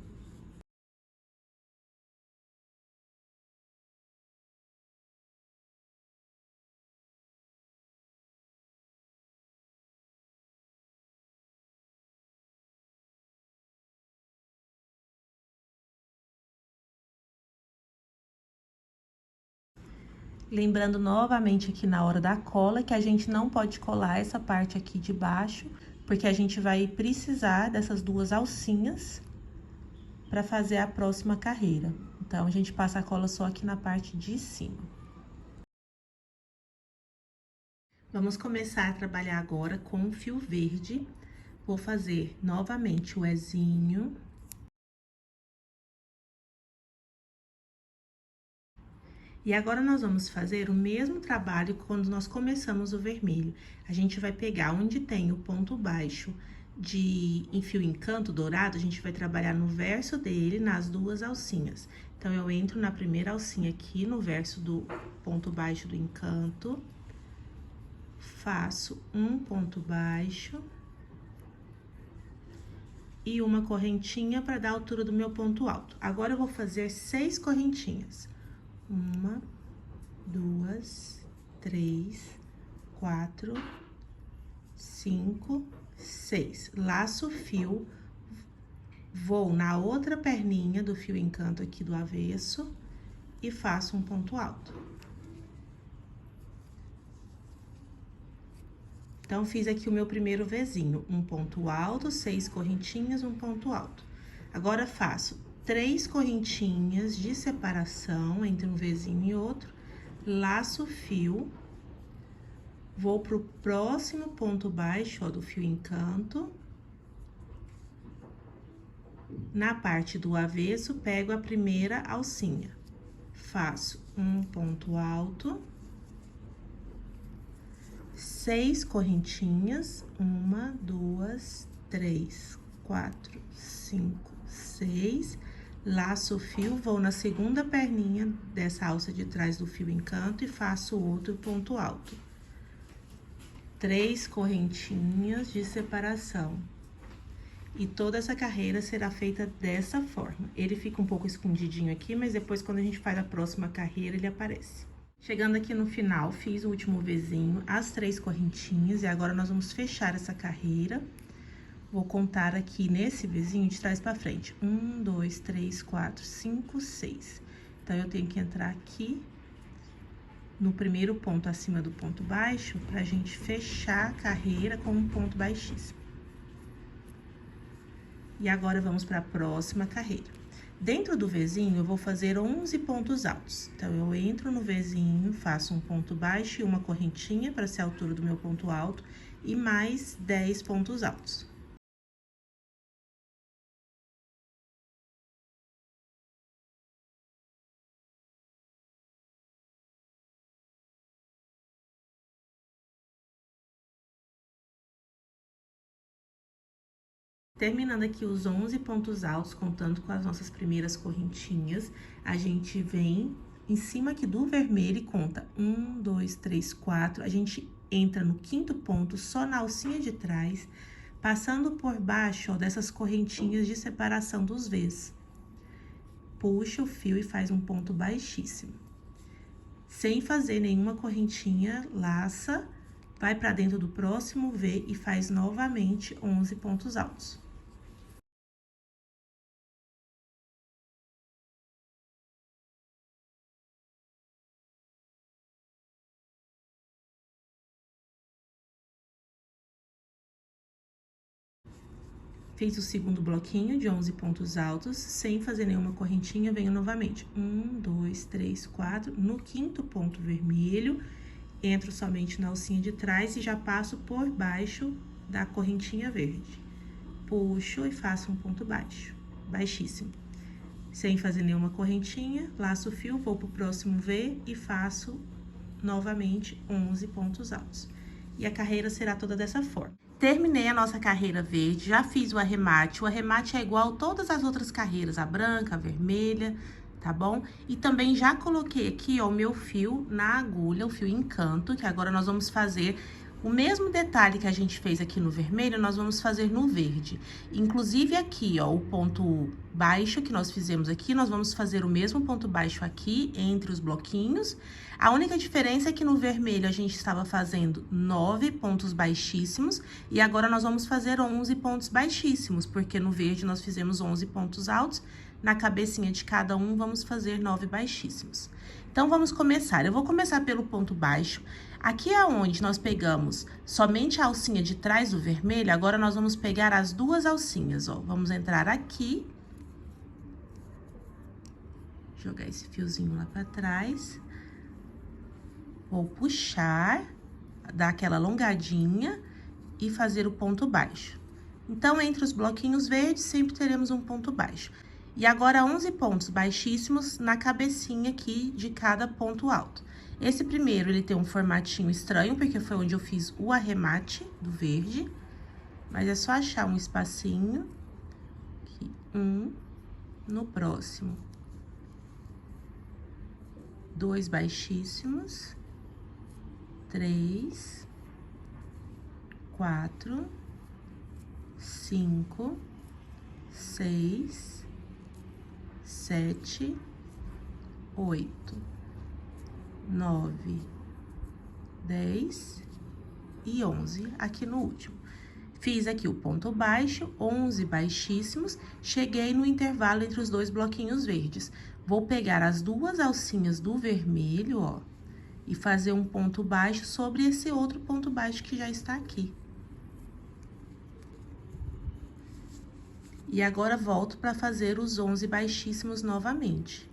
Lembrando novamente aqui na hora da cola que a gente não pode colar essa parte aqui de baixo, porque a gente vai precisar dessas duas alcinhas para fazer a próxima carreira. Então, a gente passa a cola só aqui na parte de cima. Vamos começar a trabalhar agora com o fio verde. Vou fazer novamente o ezinho. E agora, nós vamos fazer o mesmo trabalho quando nós começamos o vermelho. A gente vai pegar onde tem o ponto baixo em fio encanto dourado, a gente vai trabalhar no verso dele, nas duas alcinhas. Então, eu entro na primeira alcinha aqui, no verso do ponto baixo do encanto, faço um ponto baixo e uma correntinha para dar a altura do meu ponto alto. Agora, eu vou fazer 6 correntinhas. 1, 2, 3, 4, 5, 6. Laço o fio, vou na outra perninha do fio encanto aqui do avesso e faço um ponto alto. Então, fiz aqui o meu primeiro Vzinho, um ponto alto, 6 correntinhas, um ponto alto. Agora, faço 3 correntinhas de separação entre um Vzinho e outro, laço o fio, vou pro próximo ponto baixo, ó, do fio encanto. Na parte do avesso, pego a primeira alcinha, faço um ponto alto, 6 correntinhas, 1, 2, 3, 4, 5, 6, laço o fio, vou na segunda perninha dessa alça de trás do fio encanto e faço outro ponto alto. 3 correntinhas de separação. E toda essa carreira será feita dessa forma. Ele fica um pouco escondidinho aqui, mas depois, quando a gente faz a próxima carreira, ele aparece. Chegando aqui no final, fiz o último Vzinho, as 3 correntinhas, e agora nós vamos fechar essa carreira. Vou contar aqui nesse Vzinho de trás pra frente. 1, 2, 3, 4, 5, 6. Então, eu tenho que entrar aqui no primeiro ponto acima do ponto baixo, pra gente fechar a carreira com um ponto baixíssimo. E agora, vamos para a próxima carreira. Dentro do Vzinho, eu vou fazer 11 pontos altos. Então, eu entro no Vzinho, faço um ponto baixo e uma correntinha para ser a altura do meu ponto alto, e mais 10 pontos altos. Terminando aqui os 11 pontos altos, contando com as nossas primeiras correntinhas, a gente vem em cima aqui do vermelho e conta 1, 2, 3, 4. A gente entra no 5º ponto, só na alcinha de trás, passando por baixo, ó, dessas correntinhas de separação dos Vs. Puxa o fio e faz um ponto baixíssimo. Sem fazer nenhuma correntinha, laça, vai para dentro do próximo V e faz novamente 11 pontos altos. Fiz o segundo bloquinho de 11 pontos altos, sem fazer nenhuma correntinha, venho novamente. 1, 2, 3, 4. No 5º ponto vermelho, entro somente na alcinha de trás e já passo por baixo da correntinha verde. Puxo e faço um ponto baixo, baixíssimo. Sem fazer nenhuma correntinha, laço o fio, vou pro próximo V e faço novamente 11 pontos altos. E a carreira será toda dessa forma. Terminei a nossa carreira verde, já fiz o arremate é igual a todas as outras carreiras, a branca, a vermelha, tá bom? E também já coloquei aqui, ó, o meu fio na agulha, o fio Encanto, que agora nós vamos fazer o mesmo detalhe que a gente fez aqui no vermelho, nós vamos fazer no verde. Inclusive aqui, ó, o ponto baixo que nós fizemos aqui, nós vamos fazer o mesmo ponto baixo aqui, entre os bloquinhos. A única diferença é que no vermelho a gente estava fazendo 9 pontos baixíssimos, e agora nós vamos fazer 11 pontos baixíssimos, porque no verde nós fizemos 11 pontos altos, na cabecinha de cada um vamos fazer 9 baixíssimos. Então, vamos começar. Eu vou começar pelo ponto baixo. Aqui é onde nós pegamos somente a alcinha de trás do vermelho, agora nós vamos pegar as 2 alcinhas, ó. Vamos entrar aqui. Jogar esse fiozinho lá pra trás. Vou puxar, dar aquela alongadinha e fazer o ponto baixo. Então, entre os bloquinhos verdes, sempre teremos um ponto baixo. E agora, 11 pontos baixíssimos na cabecinha aqui de cada ponto alto. Esse primeiro, ele tem um formatinho estranho, porque foi onde eu fiz o arremate do verde. Mas é só achar um espacinho. Aqui, no próximo. 2 baixíssimos. 3, 4, 5, 6, 7, 8, 9, 10 e 11 aqui no último. Fiz aqui o ponto baixo, 11 baixíssimos, cheguei no intervalo entre os 2 bloquinhos verdes. Vou pegar as 2 alcinhas do vermelho, ó, e fazer um ponto baixo sobre esse outro ponto baixo que já está aqui. E agora, volto para fazer os 11 baixíssimos novamente.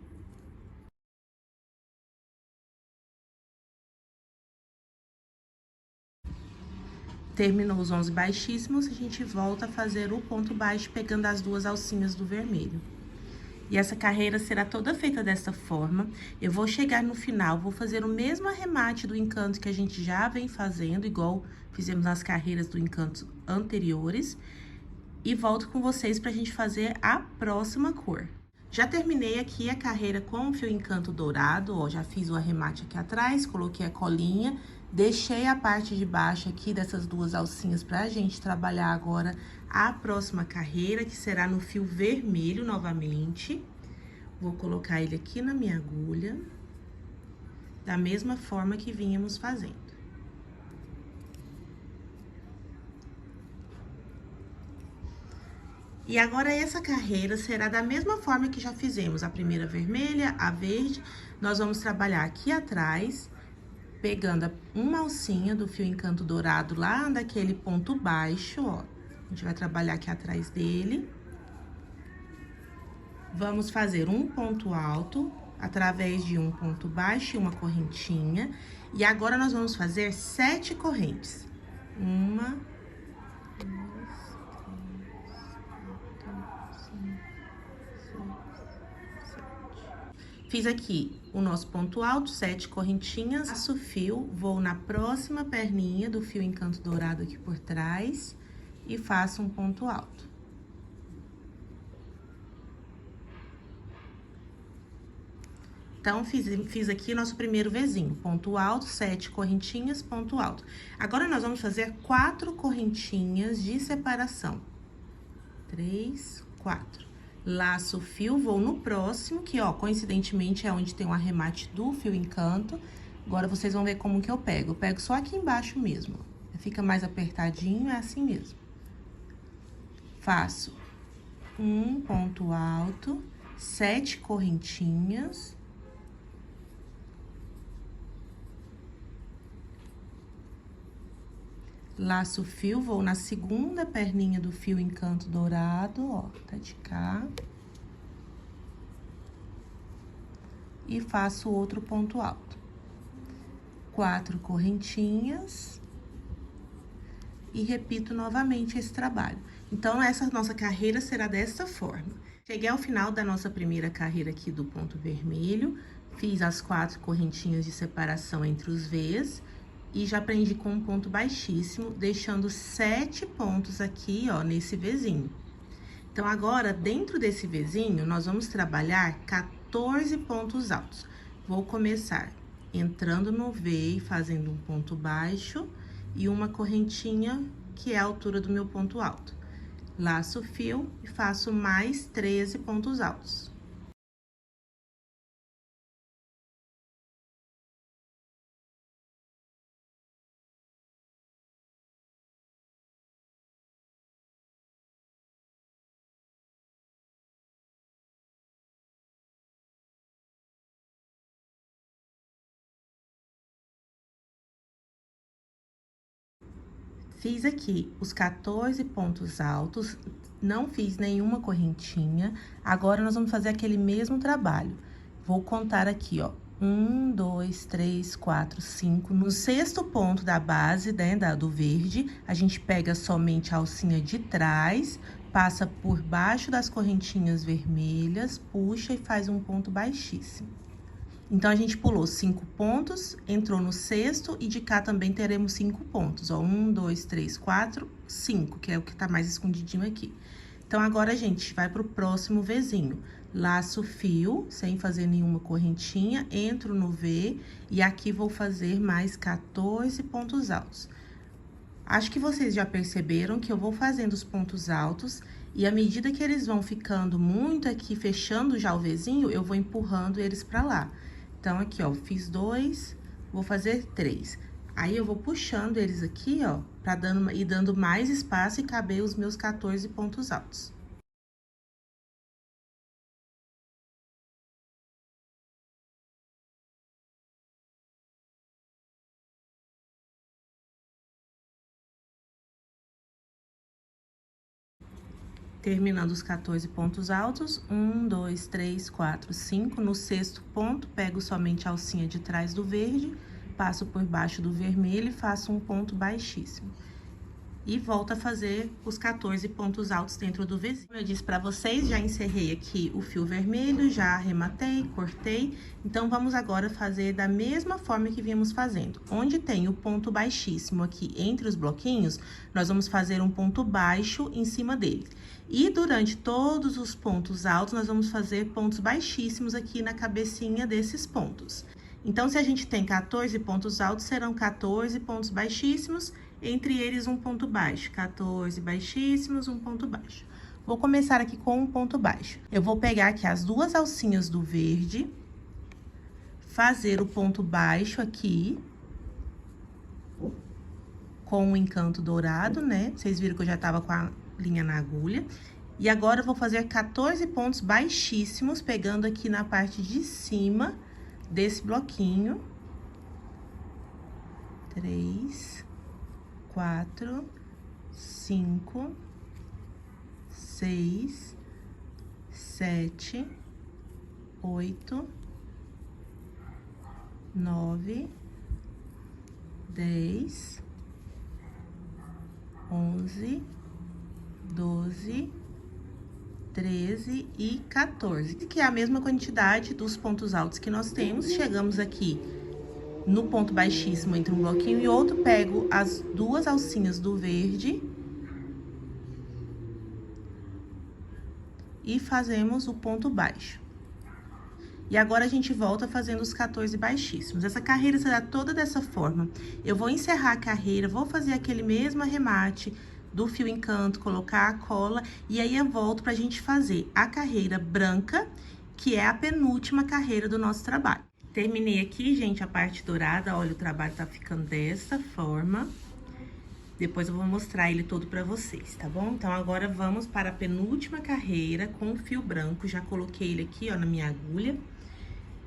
Terminou os 11 baixíssimos, a gente volta a fazer o ponto baixo, pegando as 2 alcinhas do vermelho. E essa carreira será toda feita dessa forma. Eu vou chegar no final, vou fazer o mesmo arremate do encanto que a gente já vem fazendo, igual fizemos nas carreiras do encanto anteriores. E volto com vocês pra gente fazer a próxima cor. Já terminei aqui a carreira com o fio encanto dourado, ó, já fiz o arremate aqui atrás, coloquei a colinha, deixei a parte de baixo aqui dessas duas alcinhas pra gente trabalhar agora a próxima carreira, que será no fio vermelho novamente. Vou colocar ele aqui na minha agulha, da mesma forma que vínhamos fazendo. E agora, essa carreira será da mesma forma que já fizemos a primeira vermelha, a verde. Nós vamos trabalhar aqui atrás, pegando uma alcinha do fio encanto dourado lá daquele ponto baixo, ó. A gente vai trabalhar aqui atrás dele. Vamos fazer um ponto alto, através de um ponto baixo e uma correntinha. E agora, nós vamos fazer 7 correntes. 1, 2, 7. Fiz aqui o nosso ponto alto, 7 correntinhas, passo o fio, vou na próxima perninha do fio encanto dourado aqui por trás e faço um ponto alto. Então, fiz aqui nosso primeiro Vzinho, ponto alto, 7 correntinhas, ponto alto. Agora, nós vamos fazer 4 correntinhas de separação. 3, 4. Laço o fio, vou no próximo, que, ó, coincidentemente, é onde tem o arremate do fio encanto. Agora, vocês vão ver como que eu pego. Eu pego só aqui embaixo mesmo, ó. Fica mais apertadinho, é assim mesmo. Faço um ponto alto, 7 correntinhas. Laço o fio, vou na segunda perninha do fio encanto dourado, ó, tá de cá. E faço outro ponto alto. 4 correntinhas. E repito novamente esse trabalho. Então, essa nossa carreira será dessa forma. Cheguei ao final da nossa primeira carreira aqui do ponto vermelho. Fiz as 4 correntinhas de separação entre os V's. E já prendi com um ponto baixíssimo, deixando 7 pontos aqui, ó, nesse Vzinho. Então, agora, dentro desse Vzinho, nós vamos trabalhar 14 pontos altos. Vou começar entrando no V e fazendo um ponto baixo e uma correntinha, que é a altura do meu ponto alto. Laço o fio e faço mais 13 pontos altos. Fiz aqui os 14 pontos altos, não fiz nenhuma correntinha. Agora, nós vamos fazer aquele mesmo trabalho. Vou contar aqui, ó, 1, 2, 3, 4, 5. No 6º ponto da base, né, do verde, a gente pega somente a alcinha de trás, passa por baixo das correntinhas vermelhas, puxa e faz um ponto baixíssimo. Então, a gente pulou 5 pontos, entrou no 6º e de cá também teremos 5 pontos, ó. 1, 2, 3, 4, 5, que é o que tá mais escondidinho aqui. Então, agora a gente vai pro próximo Vzinho. Laço o fio, sem fazer nenhuma correntinha, entro no V e aqui vou fazer mais 14 pontos altos. Acho que vocês já perceberam que eu vou fazendo os pontos altos e à medida que eles vão ficando muito aqui, fechando já o Vzinho, eu vou empurrando eles pra lá. Então, aqui, ó, fiz 2, vou fazer 3. Aí, eu vou puxando eles aqui, ó, pra ir dando mais espaço e caber os meus 14 pontos altos. Terminando os 14 pontos altos, 1, 2, 3, 4, 5. No 6º ponto, pego somente a alcinha de trás do verde, passo por baixo do vermelho e faço um ponto baixíssimo. e volto a fazer os 14 pontos altos dentro do Vzinho. Como eu disse pra vocês, já encerrei aqui o fio vermelho, já arrematei, cortei. Então, vamos agora fazer da mesma forma que vínhamos fazendo. Onde tem o ponto baixíssimo aqui entre os bloquinhos, nós vamos fazer um ponto baixo em cima dele. E durante todos os pontos altos, nós vamos fazer pontos baixíssimos aqui na cabecinha desses pontos. Então, se a gente tem 14 pontos altos, serão 14 pontos baixíssimos, entre eles um ponto baixo. 14 baixíssimos, um ponto baixo. Vou começar aqui com um ponto baixo. Eu vou pegar aqui as duas alcinhas do verde, fazer o ponto baixo aqui, com o encanto dourado, né? Vocês viram que eu já tava com a linha na agulha. E agora, eu vou fazer 14 pontos baixíssimos, pegando aqui na parte de cima desse bloquinho. 3, 4, 5, 6, 7, 8, 9, 10, 11, 12, 13 e 14, que é a mesma quantidade dos pontos altos que nós temos. Chegamos aqui no ponto baixíssimo entre um bloquinho e outro, pego as duas alcinhas do verde e fazemos o ponto baixo. E agora, a gente volta fazendo os 14 baixíssimos. Essa carreira será toda dessa forma. Eu vou encerrar a carreira, vou fazer aquele mesmo arremate do fio encanto, colocar a cola, e aí eu volto pra gente fazer a carreira branca, que é a penúltima carreira do nosso trabalho. Terminei aqui, gente, a parte dourada. Olha, o trabalho tá ficando dessa forma. Depois eu vou mostrar ele todo pra vocês, tá bom? Então, agora vamos para a penúltima carreira com o fio branco. Já coloquei ele aqui, ó, na minha agulha.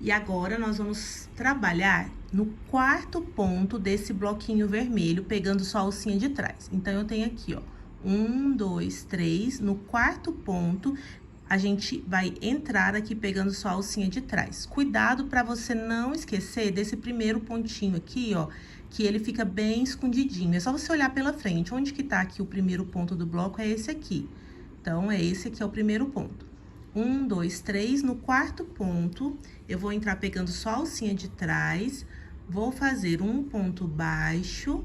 E agora, nós vamos trabalhar no quarto ponto desse bloquinho vermelho, pegando só a alcinha de trás. Então, eu tenho aqui, ó, 1, 2, 3. No quarto ponto, a gente vai entrar aqui pegando só a alcinha de trás. Cuidado para você não esquecer desse primeiro pontinho aqui, ó, que ele fica bem escondidinho. É só você olhar pela frente. Onde que tá aqui o primeiro ponto do bloco? É esse aqui. Então, é esse aqui é o primeiro ponto. 1, 2, 3. No quarto ponto, eu vou entrar pegando só a alcinha de trás, vou fazer um ponto baixo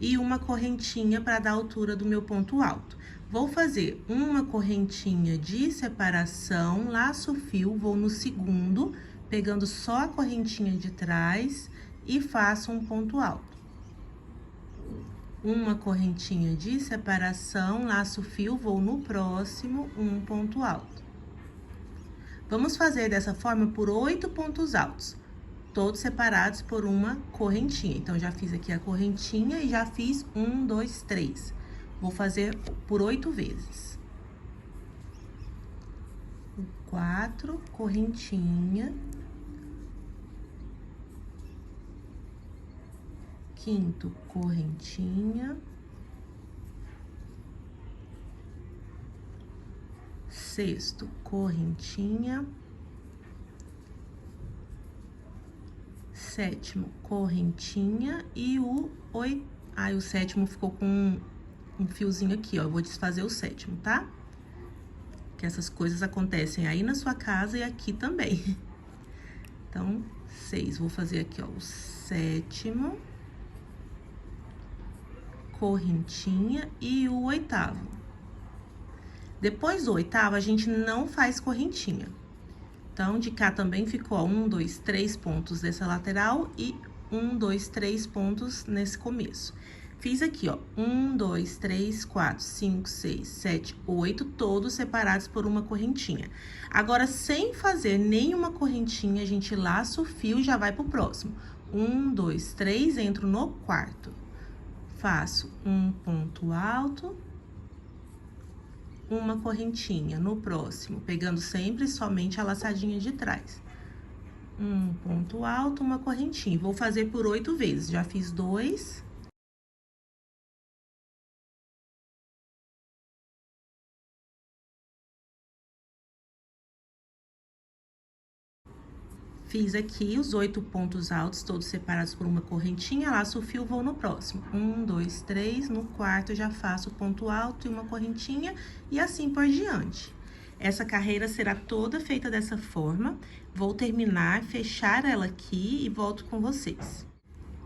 e uma correntinha para dar a altura do meu ponto alto. Vou fazer uma correntinha de separação, laço o fio, vou no segundo, pegando só a correntinha de trás e faço um ponto alto. Uma correntinha de separação, laço o fio, vou no próximo, um ponto alto. Vamos fazer dessa forma por 8 pontos altos, todos separados por uma correntinha. Então, já fiz aqui a correntinha e já fiz 1, 2, 3. Vou fazer por 8 vezes. 4, correntinha. Quinto, correntinha. Sexto, correntinha. Sétimo, correntinha. E o sétimo ficou com um fiozinho aqui, ó. Eu vou desfazer o sétimo, tá? Que essas coisas acontecem aí na sua casa e aqui também. Então, 6. Vou fazer aqui, ó, o sétimo, correntinha e o oitavo. Depois do oitavo, a gente não faz correntinha. Então, de cá também ficou, ó, 1, 2, 3 pontos dessa lateral e 1, 2, 3 pontos nesse começo. Fiz aqui, ó, 1, 2, 3, 4, 5, 6, 7, 8, todos separados por uma correntinha. Agora, sem fazer nenhuma correntinha, a gente laça o fio e já vai pro próximo. 1, 2, 3, entro no quarto. Faço um ponto alto, uma correntinha no próximo, pegando sempre somente a laçadinha de trás. Um ponto alto, uma correntinha. Vou fazer por 8 vezes. Já fiz 2. Fiz aqui os 8 pontos altos, todos separados por uma correntinha, laço o fio, vou no próximo. 1, 2, 3, no quarto já faço ponto alto e uma correntinha, e assim por diante. Essa carreira será toda feita dessa forma. Vou terminar, fechar ela aqui e volto com vocês.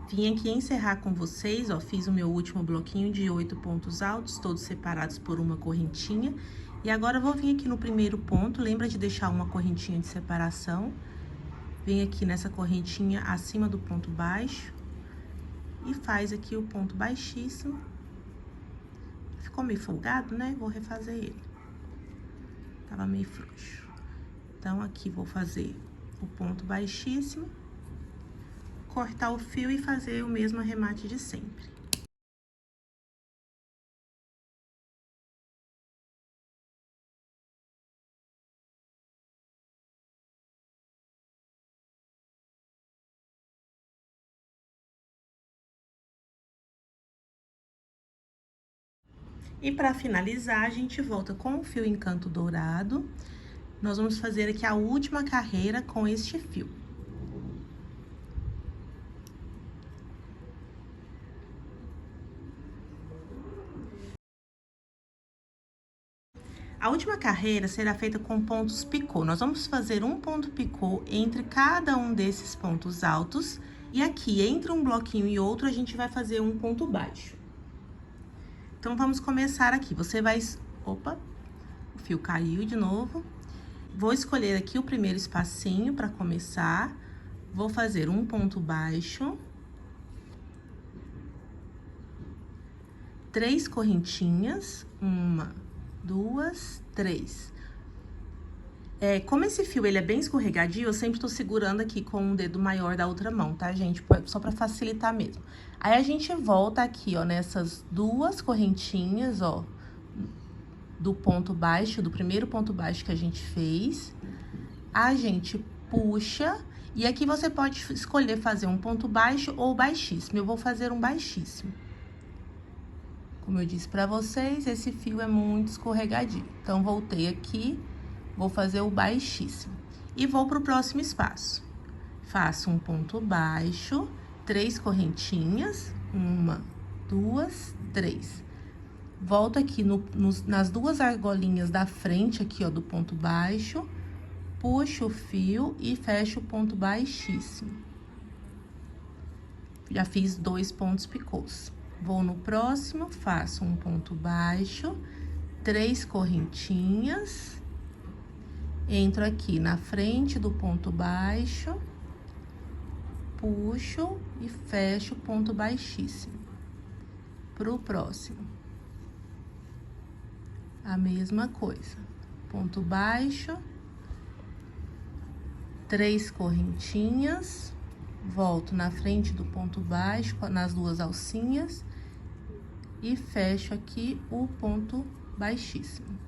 Vim aqui encerrar com vocês, ó, fiz o meu último bloquinho de 8 pontos altos, todos separados por uma correntinha. E agora, eu vou vir aqui no primeiro ponto, lembra de deixar uma correntinha de separação. Vem aqui nessa correntinha acima do ponto baixo e faz aqui o ponto baixíssimo. Ficou meio folgado, né? Vou refazer ele. Tava meio frouxo. Então, aqui vou fazer o ponto baixíssimo, cortar o fio e fazer o mesmo arremate de sempre. E para finalizar, a gente volta com o fio encanto dourado. Nós vamos fazer aqui a última carreira com este fio. A última carreira será feita com pontos picô. Nós vamos fazer um ponto picô entre cada um desses pontos altos. E aqui, entre um bloquinho e outro, a gente vai fazer um ponto baixo. Então, vamos começar aqui. Você vai... Opa! O fio caiu de novo. Vou escolher aqui o primeiro espacinho para começar. Vou fazer um ponto baixo. 3 correntinhas. 1, 2, 3. Como esse fio, ele é bem escorregadio, eu sempre tô segurando aqui com o dedo maior da outra mão, tá, gente? Só pra facilitar mesmo. Aí, a gente volta aqui, ó, nessas 2 correntinhas, ó, do ponto baixo, do primeiro ponto baixo que a gente fez. A gente puxa, e aqui você pode escolher fazer um ponto baixo ou baixíssimo. Eu vou fazer um baixíssimo. Como eu disse pra vocês, esse fio é muito escorregadio. Então, voltei aqui, vou fazer o baixíssimo. E vou pro próximo espaço. Faço um ponto baixo, 3 correntinhas, 1, 2, 3. Volto aqui nas 2 argolinhas da frente aqui, ó, do ponto baixo, puxo o fio e fecho o ponto baixíssimo. Já fiz 2 pontos picôs. Vou no próximo, faço um ponto baixo, 3 correntinhas, entro aqui na frente do ponto baixo, puxo e fecho o ponto baixíssimo. Pro próximo, a mesma coisa, ponto baixo, 3 correntinhas, volto na frente do ponto baixo, nas 2 alcinhas, e fecho aqui o ponto baixíssimo.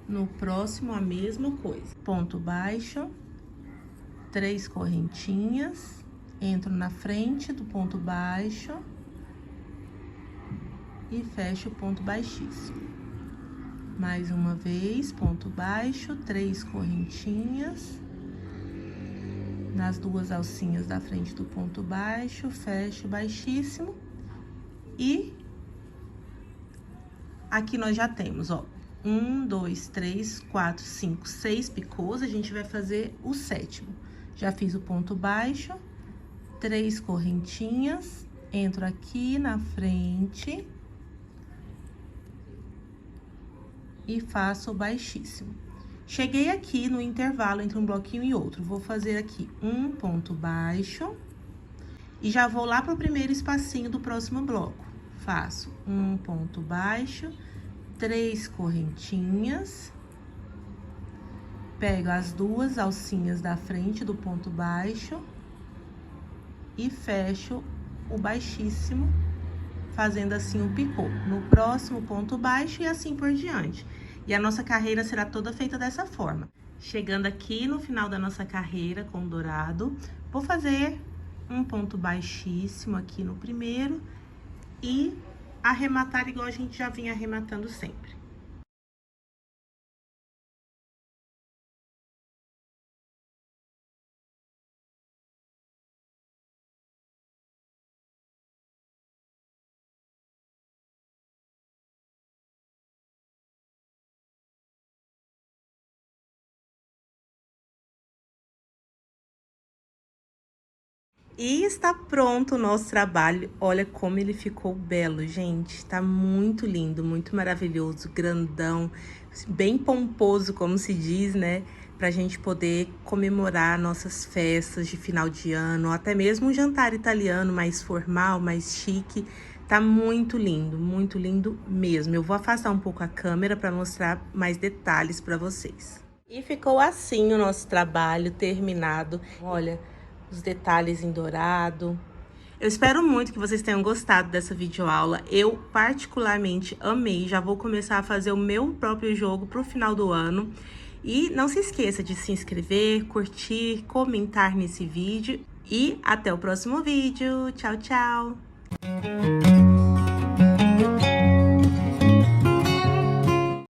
No próximo, a mesma coisa. Ponto baixo, 3 correntinhas, entro na frente do ponto baixo e fecho o ponto baixíssimo. Mais uma vez, ponto baixo, 3 correntinhas, nas 2 alcinhas da frente do ponto baixo, fecho baixíssimo. E aqui nós já temos, ó, 1, 2, 3, 4, 5, 6 picôs, a gente vai fazer o 7º. Já fiz o ponto baixo, 3 correntinhas, entro aqui na frente e faço o baixíssimo. Cheguei aqui no intervalo entre um bloquinho e outro, vou fazer aqui um ponto baixo e já vou lá pro primeiro espacinho do próximo bloco. Faço um ponto baixo, 3 correntinhas, pego as 2 alcinhas da frente do ponto baixo e fecho o baixíssimo, fazendo assim o picô. No próximo ponto baixo e assim por diante. E a nossa carreira será toda feita dessa forma. Chegando aqui no final da nossa carreira com dourado, vou fazer um ponto baixíssimo aqui no primeiro e arrematar igual a gente já vinha arrematando sempre. E está pronto o nosso trabalho. Olha como ele ficou belo, gente. Tá muito lindo, muito maravilhoso, grandão, bem pomposo, como se diz, né? Pra gente poder comemorar nossas festas de final de ano, ou até mesmo um jantar italiano mais formal, mais chique. Tá muito lindo mesmo. Eu vou afastar um pouco a câmera para mostrar mais detalhes para vocês. E ficou assim o nosso trabalho terminado. Olha, os detalhes em dourado. Eu espero muito que vocês tenham gostado dessa videoaula. Eu particularmente amei. Já vou começar a fazer o meu próprio jogo pro final do ano. E não se esqueça de se inscrever, curtir, comentar nesse vídeo. E até o próximo vídeo. Tchau, tchau!